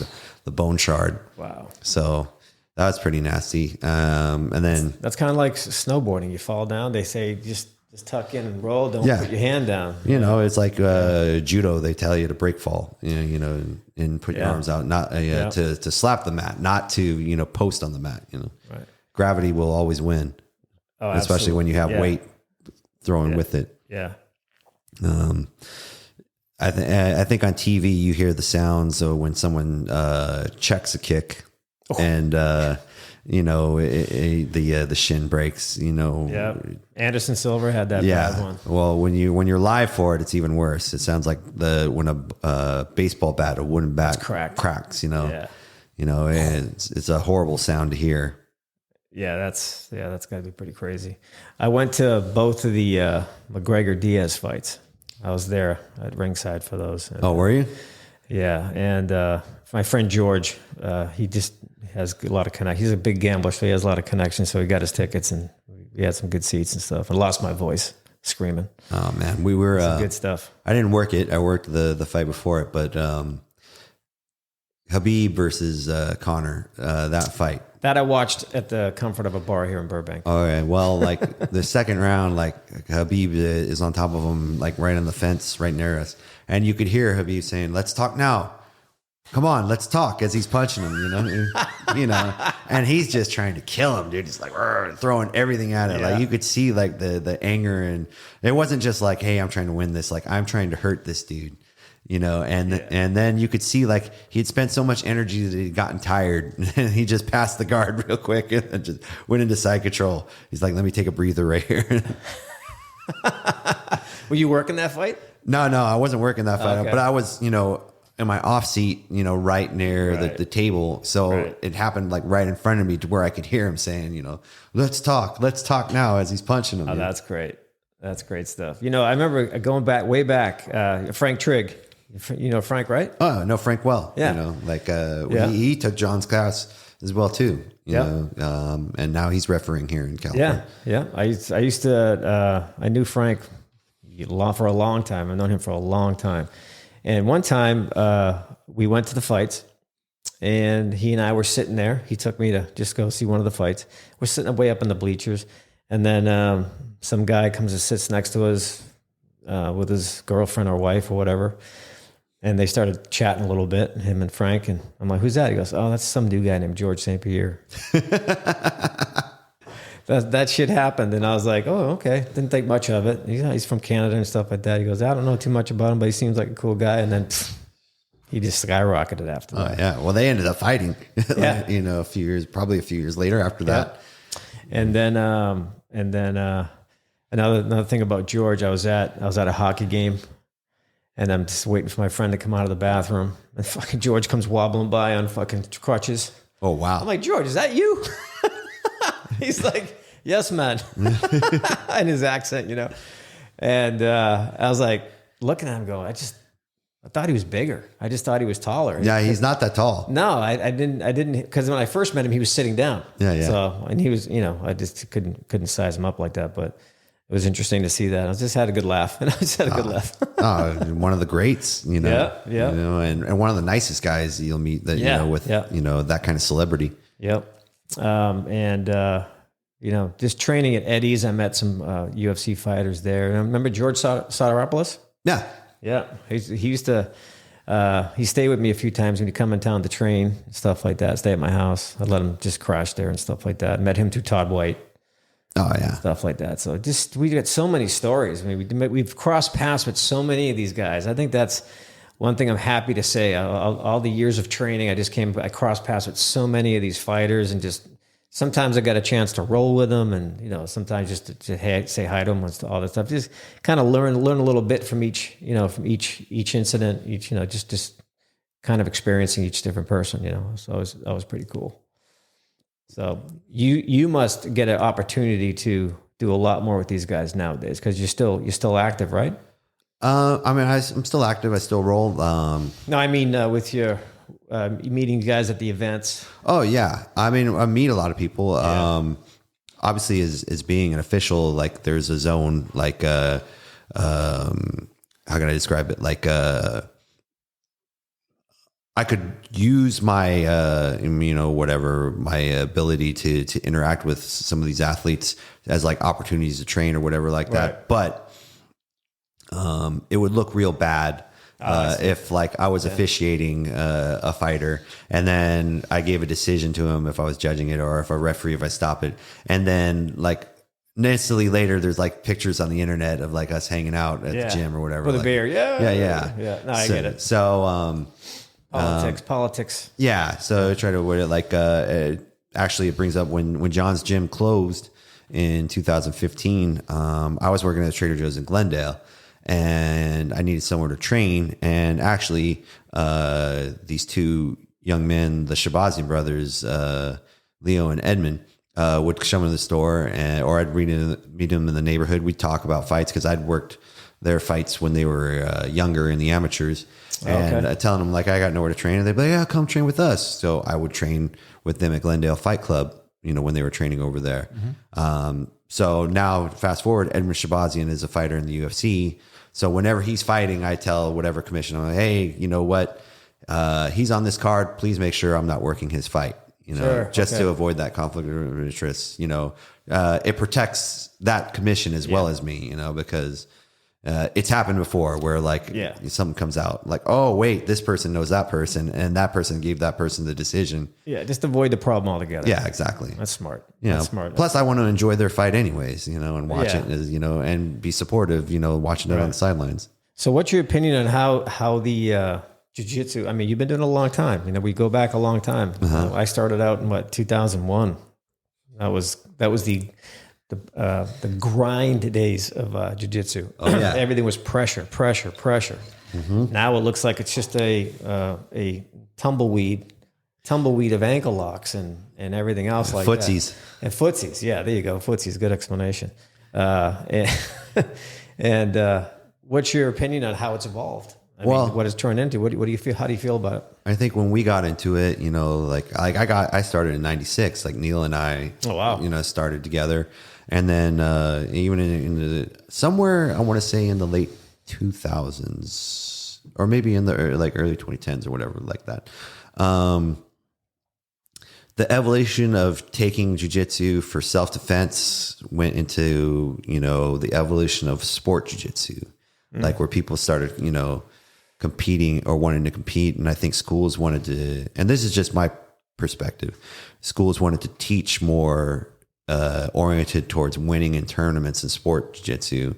Speaker 2: the bone shard.
Speaker 1: Wow.
Speaker 2: So that was pretty nasty. And then
Speaker 1: That's kind of like snowboarding. You fall down. They say just tuck in and roll. Don't put your hand down.
Speaker 2: it's like judo. They tell you to break fall, and put your arms out, not to slap the mat, not to post on the mat.
Speaker 1: Right.
Speaker 2: Gravity will always win, especially when you have weight throwing with it.
Speaker 1: Yeah.
Speaker 2: I think on TV you hear the sounds of when someone checks a kick, and the shin breaks.
Speaker 1: Yeah. Anderson Silva had that bad one.
Speaker 2: Well, when you're live for it, it's even worse. It sounds like when a baseball bat, a wooden bat cracks.
Speaker 1: Yeah.
Speaker 2: And it's a horrible sound to hear.
Speaker 1: Yeah, that's got to be pretty crazy. I went to both of the McGregor Diaz fights. I was there at ringside for those. And,
Speaker 2: were you?
Speaker 1: Yeah, and my friend George, he just has a lot of connections. He's a big gambler, so he has a lot of connections. So he got his tickets, and we had some good seats and stuff. I lost my voice screaming.
Speaker 2: Oh man, we were
Speaker 1: good stuff.
Speaker 2: I didn't work it. I worked the fight before it, but Khabib versus Conor, that fight.
Speaker 1: That I watched at the comfort of a bar here in Burbank.
Speaker 2: Okay, well, like the second round, like Khabib is on top of him, like right on the fence, right near us, and you could hear Khabib saying, "Let's talk now. Come on, let's talk," as he's punching him, and he's just trying to kill him, dude. He's like throwing everything at it.
Speaker 1: Yeah.
Speaker 2: Like you could see like the anger, and it wasn't just like, "Hey, I'm trying to win this." Like I'm trying to hurt this dude. And then you could see like he'd spent so much energy that he'd gotten tired, and he just passed the guard real quick and then just went into side control. He's like, "Let me take a breather right here."
Speaker 1: Were you working that fight?
Speaker 2: No, I wasn't working that fight,
Speaker 1: Okay.
Speaker 2: but I was, in my off seat, right near the table. So it happened like right in front of me to where I could hear him saying, let's talk now as he's punching him.
Speaker 1: Oh, that's great. That's great stuff. I remember going way back, Frank Trigg. Frank, right?
Speaker 2: Oh, no, Frank well.
Speaker 1: Yeah.
Speaker 2: He took John's class as well too. And now he's refereeing here in California.
Speaker 1: Yeah. I used to I knew Frank for a long time. I've known him for a long time. And one time we went to the fights, and he and I were sitting there. He took me to just go see one of the fights. We're sitting way up in the bleachers, and then some guy comes and sits next to us with his girlfriend or wife or whatever. And they started chatting a little bit, him and Frank. And I'm like, who's that? He goes, oh, that's some new guy named George St. Pierre. that shit happened. And I was like, oh, okay. Didn't think much of it. He's from Canada and stuff like that. He goes, I don't know too much about him, but he seems like a cool guy. And then he just skyrocketed after that.
Speaker 2: Oh, yeah. Well, they ended up fighting,
Speaker 1: Yeah.
Speaker 2: probably a few years later after that.
Speaker 1: And then another thing about George, I was at a hockey game. And I'm just waiting for my friend to come out of the bathroom. And fucking George comes wobbling by on fucking crutches.
Speaker 2: Oh, wow.
Speaker 1: I'm like, George, is that you? He's like, yes, man. In his accent, And I was like, looking at him going, I thought he was bigger. I just thought he was taller.
Speaker 2: Yeah, he's not that tall.
Speaker 1: No, I didn't, because when I first met him, he was sitting down.
Speaker 2: Yeah.
Speaker 1: So, and he was, I just couldn't size him up like that. But it was interesting to see that. I just had a good laugh. And I just had a good laugh.
Speaker 2: One of the greats,
Speaker 1: Yeah.
Speaker 2: and one of the nicest guys you'll meet that, with, that kind of celebrity.
Speaker 1: Yep. Just training at Eddie's, I met some UFC fighters there. And I remember George Soteropoulos?
Speaker 2: Yeah.
Speaker 1: Yeah. He used to, he stayed with me a few times when he'd come in town to train, stuff like that, stay at my house. I'd let him just crash there and stuff like that. Met him through Todd White.
Speaker 2: Oh, yeah.
Speaker 1: Stuff like that. So we got so many stories. I mean, we've crossed paths with so many of these guys. I think that's one thing I'm happy to say. All the years of training, I crossed paths with so many of these fighters, and just sometimes I got a chance to roll with them, and sometimes just to say hi to them and all that stuff. Just kind of learn a little bit from each incident, just kind of experiencing each different person. So that was pretty cool. So you must get an opportunity to do a lot more with these guys nowadays, because you're still active, right?
Speaker 2: I'm still active. I still roll.
Speaker 1: No, I mean with your meeting guys at the events.
Speaker 2: Oh yeah, I mean I meet a lot of people.
Speaker 1: Yeah.
Speaker 2: Obviously, as being an official, like there's a zone, like how can I describe it? Like I could use my, my ability to interact with some of these athletes as like opportunities to train or whatever like that. But it would look real bad if like I was officiating a fighter and then I gave a decision to him if I was judging it, or if a referee, if I stop it. And then like instantly later, there's like pictures on the internet of like us hanging out at the gym or whatever.
Speaker 1: With a beer.
Speaker 2: Yeah.
Speaker 1: No, I get it.
Speaker 2: So,
Speaker 1: Politics.
Speaker 2: Yeah. So I try to avoid it. Like, actually it brings up when John's gym closed in 2015, I was working at Trader Joe's in Glendale and I needed somewhere to train. And actually, these two young men, the Shabazian brothers, Leo and Edmund, would come into the store or I'd meet them in the neighborhood. We'd talk about fights, cause I'd worked their fights when they were younger in the amateurs. And telling them like I got nowhere to train, and they'd be like, "Yeah, come train with us." So I would train with them at Glendale Fight Club, when they were training over there. Mm-hmm. So now fast forward, Edmund Shabazian is a fighter in the UFC. So whenever he's fighting, I tell whatever commissioner, I'm like, "Hey, you know what? He's on this card. Please make sure I'm not working his fight." To avoid that conflict of interest. It protects that commission as well as me. Because. It's happened before where something comes out like, oh wait, this person knows that person and that person gave that person the decision.
Speaker 1: Yeah. Just avoid the problem altogether.
Speaker 2: Yeah, exactly.
Speaker 1: That's smart. That's smart.
Speaker 2: Plus I want to enjoy their fight anyways, and watch it and be supportive, watching it on the sidelines.
Speaker 1: So what's your opinion on how the, jiu-jitsu, I mean, you've been doing it a long time. We go back a long time.
Speaker 2: Uh-huh.
Speaker 1: I started out in 2001. That was the grind days of jiu-jitsu.
Speaker 2: Oh, yeah.
Speaker 1: Everything was pressure. Now it looks like it's just a tumbleweed of ankle locks and everything else like
Speaker 2: footsies.
Speaker 1: that. And footsies. Yeah, there you go. Footsies. Good explanation. And what's your opinion on how it's evolved? I mean, what it's turned into? What do you feel? How do you feel about it?
Speaker 2: I think when we got into it, I started in '96. Like Neil and I, started together, and then even in somewhere I want to say in the late 2000s or maybe in the early 2010s or whatever like that. The evolution of taking jiu-jitsu for self-defense went into, the evolution of sport jiu-jitsu, like where people started, competing or wanting to compete. And I think schools wanted to, and this is just my perspective, schools wanted to teach more oriented towards winning in tournaments in sport jiu-jitsu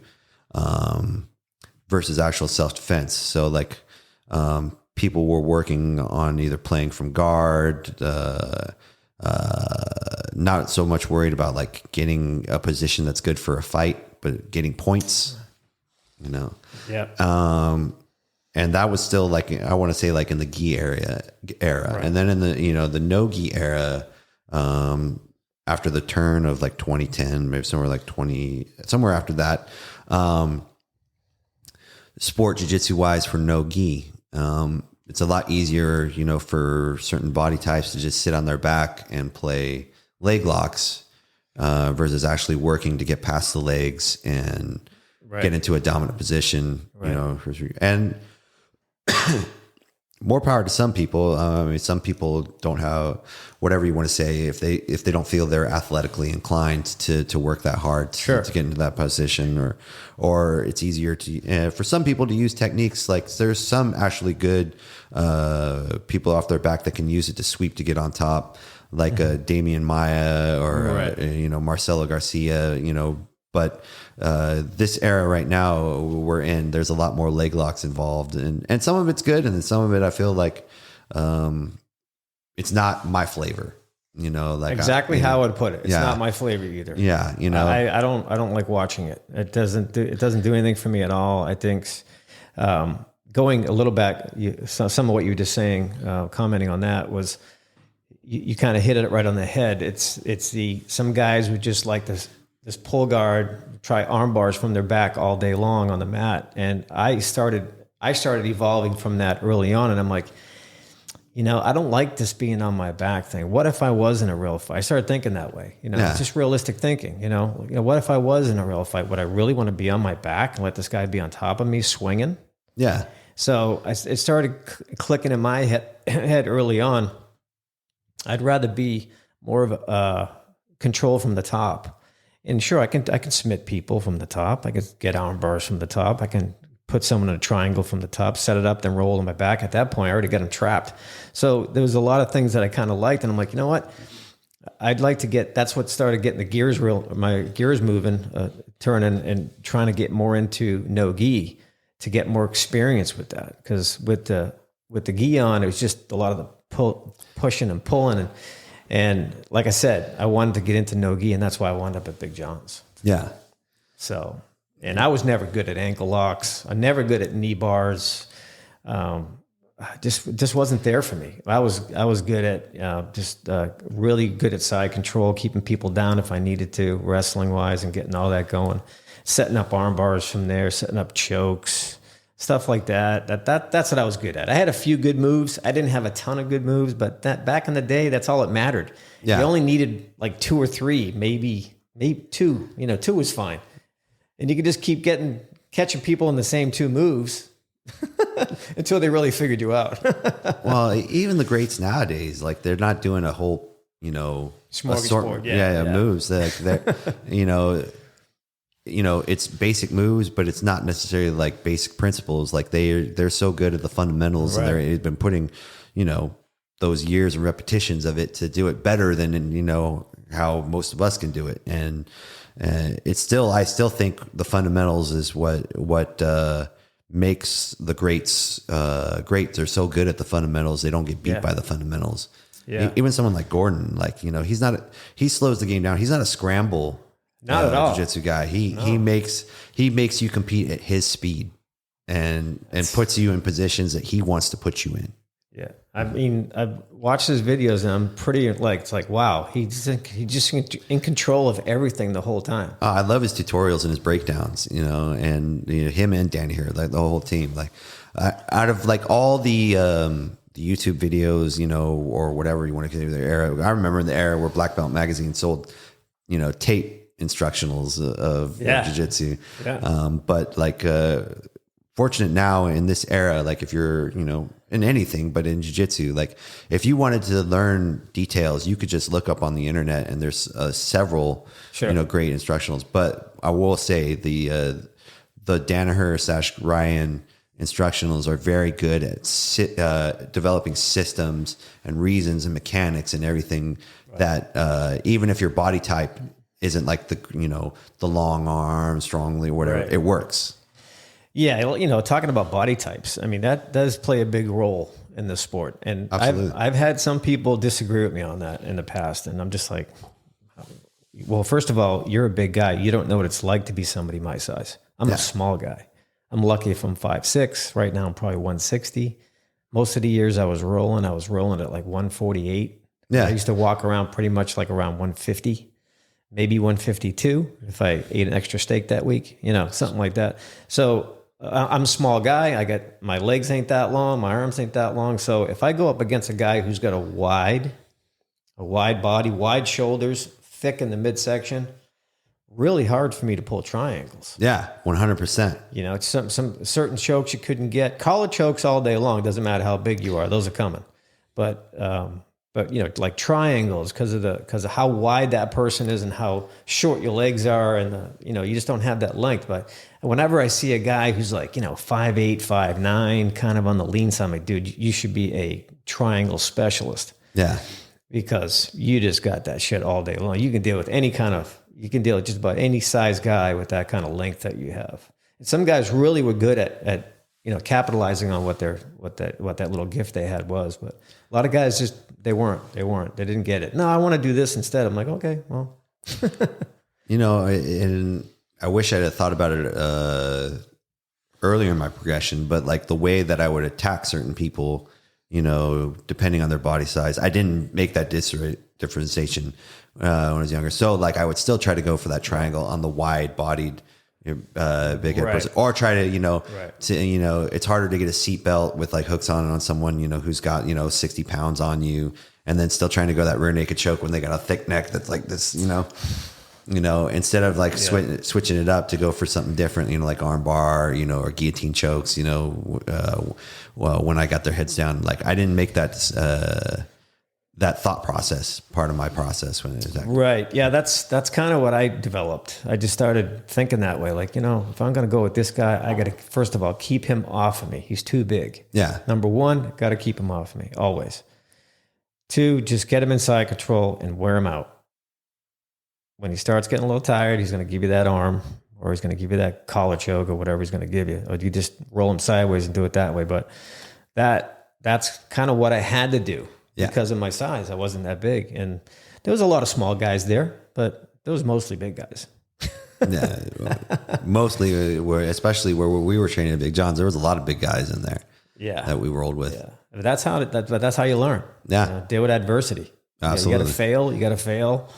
Speaker 2: versus actual self-defense. So people were working on either playing from guard, not so much worried about getting a position that's good for a fight, but getting points,
Speaker 1: Yeah.
Speaker 2: And that was still I want to say in the gi era. Right. And then in the, the no gi era, after the turn of 2010, maybe somewhere after that, sport jiu-jitsu wise for no gi, it's a lot easier, for certain body types to just sit on their back and play leg locks versus actually working to get past the legs and get into a dominant position, and more power to some people. Some people don't have whatever you want to say if they don't feel they're athletically inclined to work that hard to get into that position, or it's easier to for some people to use techniques there's some actually good people off their back that can use it to sweep to get on top, Damian Maya or Marcelo Garcia, but this era right now we're in, there's a lot more leg locks involved, and some of it's good, and then some of it I feel it's not my flavor,
Speaker 1: exactly how I would put it. It's not my flavor either.
Speaker 2: Yeah,
Speaker 1: I don't like watching it. It doesn't do anything for me at all. I think going a little back, some of what you were just saying, commenting on that was you kind of hit it right on the head. It's some guys would just like this pull guard, try arm bars from their back all day long on the mat. And I started evolving from that early on. And I'm like, I don't like this being on my back thing. What if I was in a real fight? I started thinking that way, It's just realistic thinking, what if I was in a real fight? Would I really want to be on my back and let this guy be on top of me swinging?
Speaker 2: Yeah.
Speaker 1: So it started clicking in my head early on. I'd rather be more of a control from the top. And sure, I can submit people from the top. I can get arm bars from the top. I can put someone in a triangle from the top, set it up, then roll on my back. At that point, I already got them trapped. So there was a lot of things that I kind of liked. And I'm like, you know what? I'd like to that's what started getting my gears moving, turning and trying to get more into no gi to get more experience with that. Because with the gi on, it was just a lot of the pushing and pulling. And like I said, I wanted to get into no-gi, and that's why I wound up at Big John's.
Speaker 2: Yeah.
Speaker 1: So, and I was never good at ankle locks. I'm never good at knee bars. Just wasn't there for me. I was good at really good at side control, keeping people down if I needed to, wrestling wise, and getting all that going. Setting up arm bars from there, setting up chokes. Stuff like that. That's what I was good at. I had a few good moves. I didn't have a ton of good moves, but back in the day, that's all that mattered. Yeah. You only needed 2 or 3, maybe 2. 2 was fine. And you could just keep catching people in the same 2 moves until they really figured you out.
Speaker 2: Well, even the greats nowadays, they're not doing a whole,
Speaker 1: smorgasbord.
Speaker 2: Moves. It's basic moves, but it's not necessarily basic principles. They're so good at the fundamentals, and they've been putting, those years and repetitions of it to do it better than, how most of us can do it. And I still think the fundamentals is what makes the greats great. They're so good at the fundamentals. They don't get beat by the fundamentals. Yeah. Even someone like Gordon, he slows the game down. He's not a scramble.
Speaker 1: Not at all.
Speaker 2: Jiu-jitsu guy. He makes you compete at his speed, and puts you in positions that he wants to put you in.
Speaker 1: Yeah. I mean, I've watched his videos and I'm pretty like, it's like, wow, he's just in control of everything the whole time.
Speaker 2: I love his tutorials and his breakdowns, and him and Danny here, like the whole team, like out of like all the YouTube videos, or whatever you want to consider the era. I remember in the era where Black Belt Magazine sold, tape instructionals of jiu-jitsu. Yeah. But like, fortunate now in this era, like if you're, in anything, but in jiu-jitsu, like if you wanted to learn details, you could just look up on the internet and there's several, great instructionals. But I will say the Danaher / Ryan instructionals are very good at developing systems and reasons and mechanics and everything that even if your body type isn't like the long arm, strongly, whatever, it works.
Speaker 1: Yeah, talking about body types, I mean, that does play a big role in the sport. And I've had some people disagree with me on that in the past. And I'm just like, well, first of all, you're a big guy. You don't know what it's like to be somebody my size. I'm a small guy. I'm lucky if I'm 5'6". Right now, I'm probably 160. Most of the years I was rolling at like 148. Yeah. I used to walk around pretty much like around 150. Maybe 152 if I ate an extra steak that week, something like that. So I'm a small guy. My legs ain't that long. My arms ain't that long. So if I go up against a guy who's got a wide body, wide shoulders, thick in the midsection, really hard for me to pull triangles.
Speaker 2: Yeah, 100%.
Speaker 1: It's some certain chokes you couldn't get. Collar chokes all day long. Doesn't matter how big you are. Those are coming. But like triangles because of how wide that person is and how short your legs are, and you just don't have that length. But whenever I see a guy who's like 5'8", 5'9", kind of on the lean side, I'm like, dude, you should be a triangle specialist.
Speaker 2: Yeah,
Speaker 1: because you just got that shit all day long. You can deal with you can deal with just about any size guy with that kind of length that you have. And some guys really were good at capitalizing on what that little gift they had was, but a lot of guys just they didn't get it. No, I want to do this instead. I'm like, okay, well,
Speaker 2: and I wish I'd have thought about it earlier in my progression, but like the way that I would attack certain people, depending on their body size, I didn't make that differentiation when I was younger. So like I would still try to go for that triangle on the wide bodied big head person, or try to it's harder to get a seat belt with like hooks on someone who's got 60 pounds on you, and then still trying to go that rear naked choke when they got a thick neck that's like this instead of like switching it up to go for something different, like arm bar, or guillotine chokes, well, when I got their heads down, like I didn't make that thought process part of my process when it was
Speaker 1: right. Yeah, that's kind of what I developed. I just started thinking that way. Like, if I'm going to go with this guy, I got to, first of all, keep him off of me. He's too big.
Speaker 2: Yeah.
Speaker 1: Number one, got to keep him off of me, always. Two, just get him inside control and wear him out. When he starts getting a little tired, he's going to give you that arm, or he's going to give you that collar choke, or whatever he's going to give you. Or you just roll him sideways and do it that way. But that's kind of what I had to do. Yeah. Because of my size. I wasn't that big. And there was a lot of small guys there, but there was mostly big guys.
Speaker 2: Yeah, mostly, especially where we were training at Big John's, there was a lot of big guys in there.
Speaker 1: Yeah,
Speaker 2: that we rolled with.
Speaker 1: Yeah, but that's how you learn.
Speaker 2: Yeah,
Speaker 1: deal with adversity.
Speaker 2: Absolutely,
Speaker 1: you got to fail.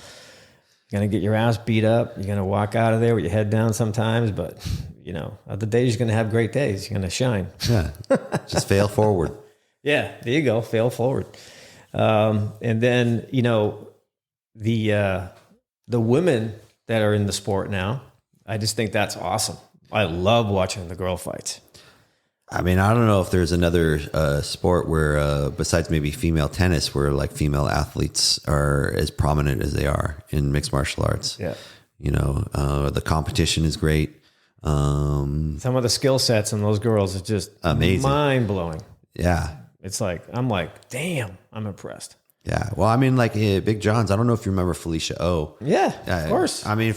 Speaker 1: You're gonna get your ass beat up. You're gonna walk out of there with your head down sometimes, but other days you're gonna have great days. You're gonna shine.
Speaker 2: Yeah, just fail forward.
Speaker 1: Yeah, there you go. Fail forward. And then, the women that are in the sport now, I just think that's awesome. I love watching the girl fights.
Speaker 2: I mean, I don't know if there's another sport where, besides maybe female tennis, where like female athletes are as prominent as they are in mixed martial arts.
Speaker 1: Yeah.
Speaker 2: The competition is great.
Speaker 1: Some of the skill sets in those girls is just
Speaker 2: amazing,
Speaker 1: mind blowing.
Speaker 2: Yeah.
Speaker 1: It's like, I'm like, damn, I'm impressed.
Speaker 2: Yeah. Well, I mean, like Big John's, I don't know if you remember Felicia O.
Speaker 1: Yeah, of course.
Speaker 2: I mean,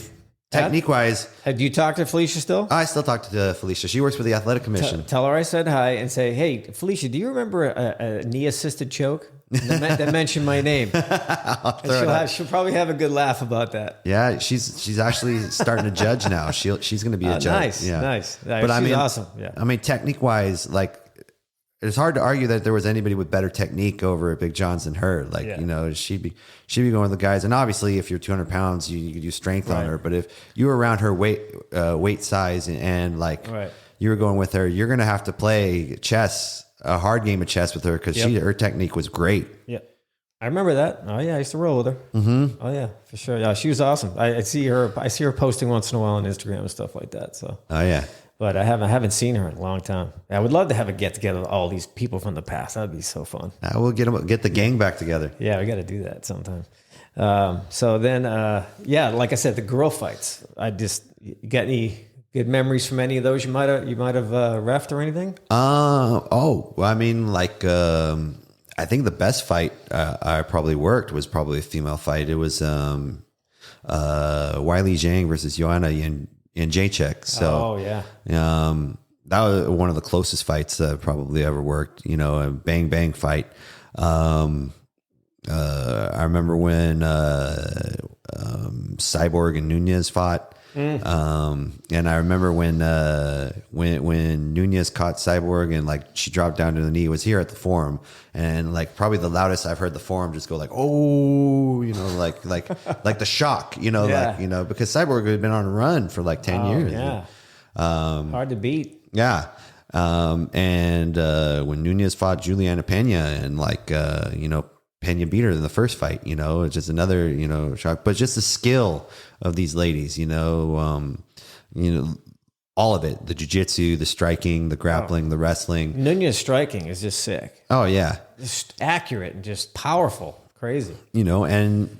Speaker 2: technique wise.
Speaker 1: Do you talk to Felicia still?
Speaker 2: I still talk to Felicia. She works for the athletic commission.
Speaker 1: Tell her I said hi and say, hey, Felicia, do you remember a knee assisted choke? that mention my name. She'll probably have a good laugh about that.
Speaker 2: Yeah, she's actually starting to judge now. She's going to be a judge.
Speaker 1: Nice,
Speaker 2: yeah.
Speaker 1: nice.
Speaker 2: But
Speaker 1: she's awesome. Yeah.
Speaker 2: I mean, technique wise, like it's hard to argue that there was anybody with better technique over at Big John's than her. Like, you know, she'd be going with the guys. And obviously, if you're 200 pounds, you could use strength on her. But if you were around her weight size and like you were going with her, you're going to have to play chess, a hard game of chess with her because her technique was great.
Speaker 1: Yeah. I remember that. Oh yeah, I used to roll with her. Mm-hmm. Oh yeah, for sure. Yeah, she was awesome. I see her posting once in a while on Instagram and stuff like that. So.
Speaker 2: Oh yeah.
Speaker 1: But I haven't seen her in a long time. I would love to have a get together with all these people from the past. That'd be so fun.
Speaker 2: We'll get the gang back together.
Speaker 1: Yeah, we got to do that sometime. So then, like I said, the girl fights. You got any good memories from any of those? You might have reffed or anything?
Speaker 2: Well, I mean, like I think the best fight I probably worked was probably a female fight. It was Wiley Zhang versus Joanna in Jacek. So, that was one of the closest fights I probably ever worked, you know, a bang, bang fight. I remember when Cyborg and Nunez fought. And I remember when Nunez caught Cyborg and like she dropped down to the knee. It was here at the forum, and like probably the loudest I've heard the forum just go like, oh, you know, like the shock, you know, like, you know, because Cyborg had been on a run for like 10 years.
Speaker 1: Yeah. Hard to beat.
Speaker 2: Yeah. And when Nunez fought Juliana Pena and like, you know, Pena beat her in the first fight, you know, it's just another, you know, shock, but just the skill of these ladies, you know, all of it, the jiu-jitsu, the striking, the grappling, the wrestling.
Speaker 1: Nunez striking is just sick.
Speaker 2: Oh yeah.
Speaker 1: Just accurate and just powerful. Crazy.
Speaker 2: You know, and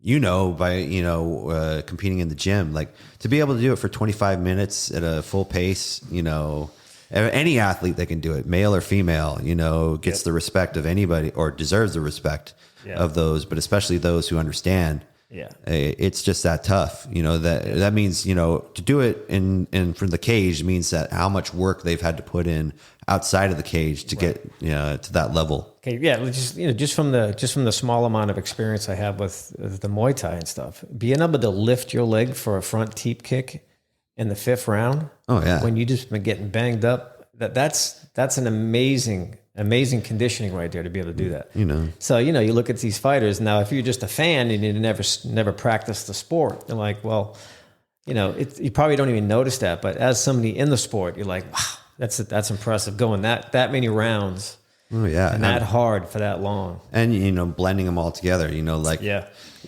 Speaker 2: you know, by, you know, competing in the gym, like to be able to do it for 25 minutes at a full pace, you know, any athlete that can do it, male or female, you know, gets the respect of anybody or deserves the respect of those, but especially those who understand. Yeah, it's just that tough, you know, that means, you know, to do it in from the cage means that how much work they've had to put in outside of the cage to get, you know, to that level. Okay.
Speaker 1: Yeah. Just from the small amount of experience I have with the Muay Thai and stuff, being able to lift your leg for a front teep kick in the 5th round.
Speaker 2: Oh yeah.
Speaker 1: When you just been getting banged up, that's an amazing conditioning right there to be able to do that.
Speaker 2: You know.
Speaker 1: So, you know, you look at these fighters now, if you're just a fan and you never practiced the sport, you're like, well, you know, you probably don't even notice that, but as somebody in the sport, you're like, wow, that's impressive going that many rounds.
Speaker 2: Oh yeah.
Speaker 1: And that hard for that long.
Speaker 2: And, you know, blending them all together, you know, like,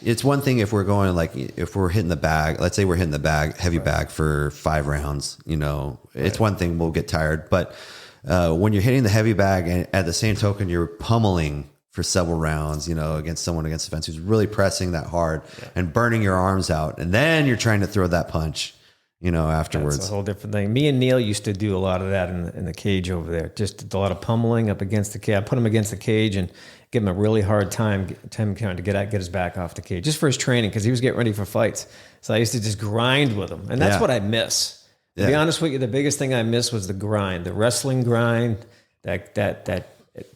Speaker 2: it's one thing if we're going, like, if we're hitting the bag, let's say we're hitting the bag, heavy bag for 5 rounds, you know, it's one thing, we'll get tired, but when you're hitting the heavy bag and at the same token, you're pummeling for several rounds, you know, against someone against the fence who's really pressing that hard and burning your arms out. And then you're trying to throw that punch, you know, afterwards.
Speaker 1: That's a whole different thing. Me and Neil used to do a lot of that in the cage over there. Just a lot of pummeling up against the cage. I put him against the cage and give him a really hard time to get his back off the cage, just for his training, because he was getting ready for fights. So I used to just grind with him. And that's what I miss. To be honest with you, the biggest thing I missed was the grind, the wrestling grind, that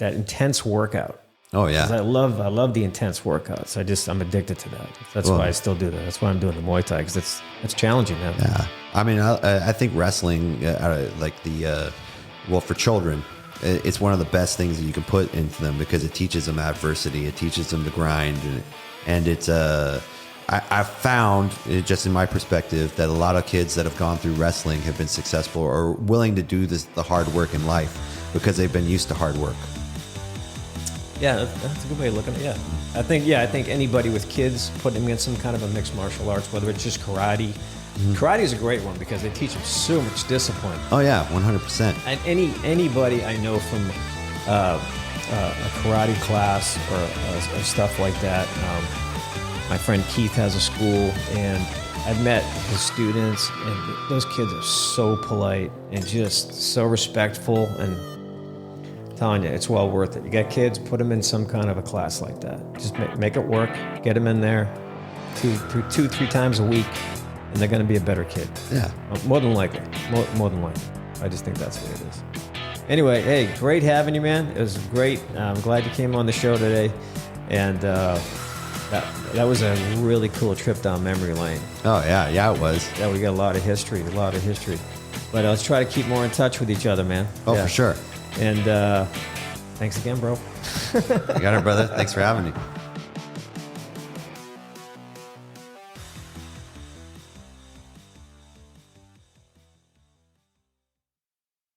Speaker 1: intense workout.
Speaker 2: Oh yeah.
Speaker 1: I love the intense workouts. I'm addicted to that. That's why I still do that. That's why I'm doing the Muay Thai, because it's challenging now.
Speaker 2: Yeah. I mean, I think wrestling, for children, it's one of the best things that you can put into them, because it teaches them adversity. It teaches them to grind, and it's I've found, just in my perspective, that a lot of kids that have gone through wrestling have been successful or willing to do the hard work in life because they've been used to hard work.
Speaker 1: Yeah, that's a good way of looking at it. Yeah. I think anybody with kids, putting them in some kind of a mixed martial arts, whether it's just karate. Mm-hmm. Karate is a great one because they teach them so much discipline.
Speaker 2: Oh yeah, 100%.
Speaker 1: And anybody I know from a karate class or stuff like that. My friend Keith has a school, and I've met his students, and those kids are so polite and just so respectful. And I'm telling you, it's well worth it. You got kids, put them in some kind of a class like that. Just make it work. Get them in there 2-3 times a week, and they're going to be a better kid.
Speaker 2: Yeah,
Speaker 1: more than likely. More than likely. I just think that's what it is. Anyway, hey, great having you, man. It was great. I'm glad you came on the show today. And that was a really cool trip down memory lane.
Speaker 2: Oh, yeah, it was.
Speaker 1: Yeah, we got a lot of history. But let's try to keep more in touch with each other, man.
Speaker 2: Oh, for sure.
Speaker 1: And thanks again, bro.
Speaker 2: You got it, brother. Thanks for having me.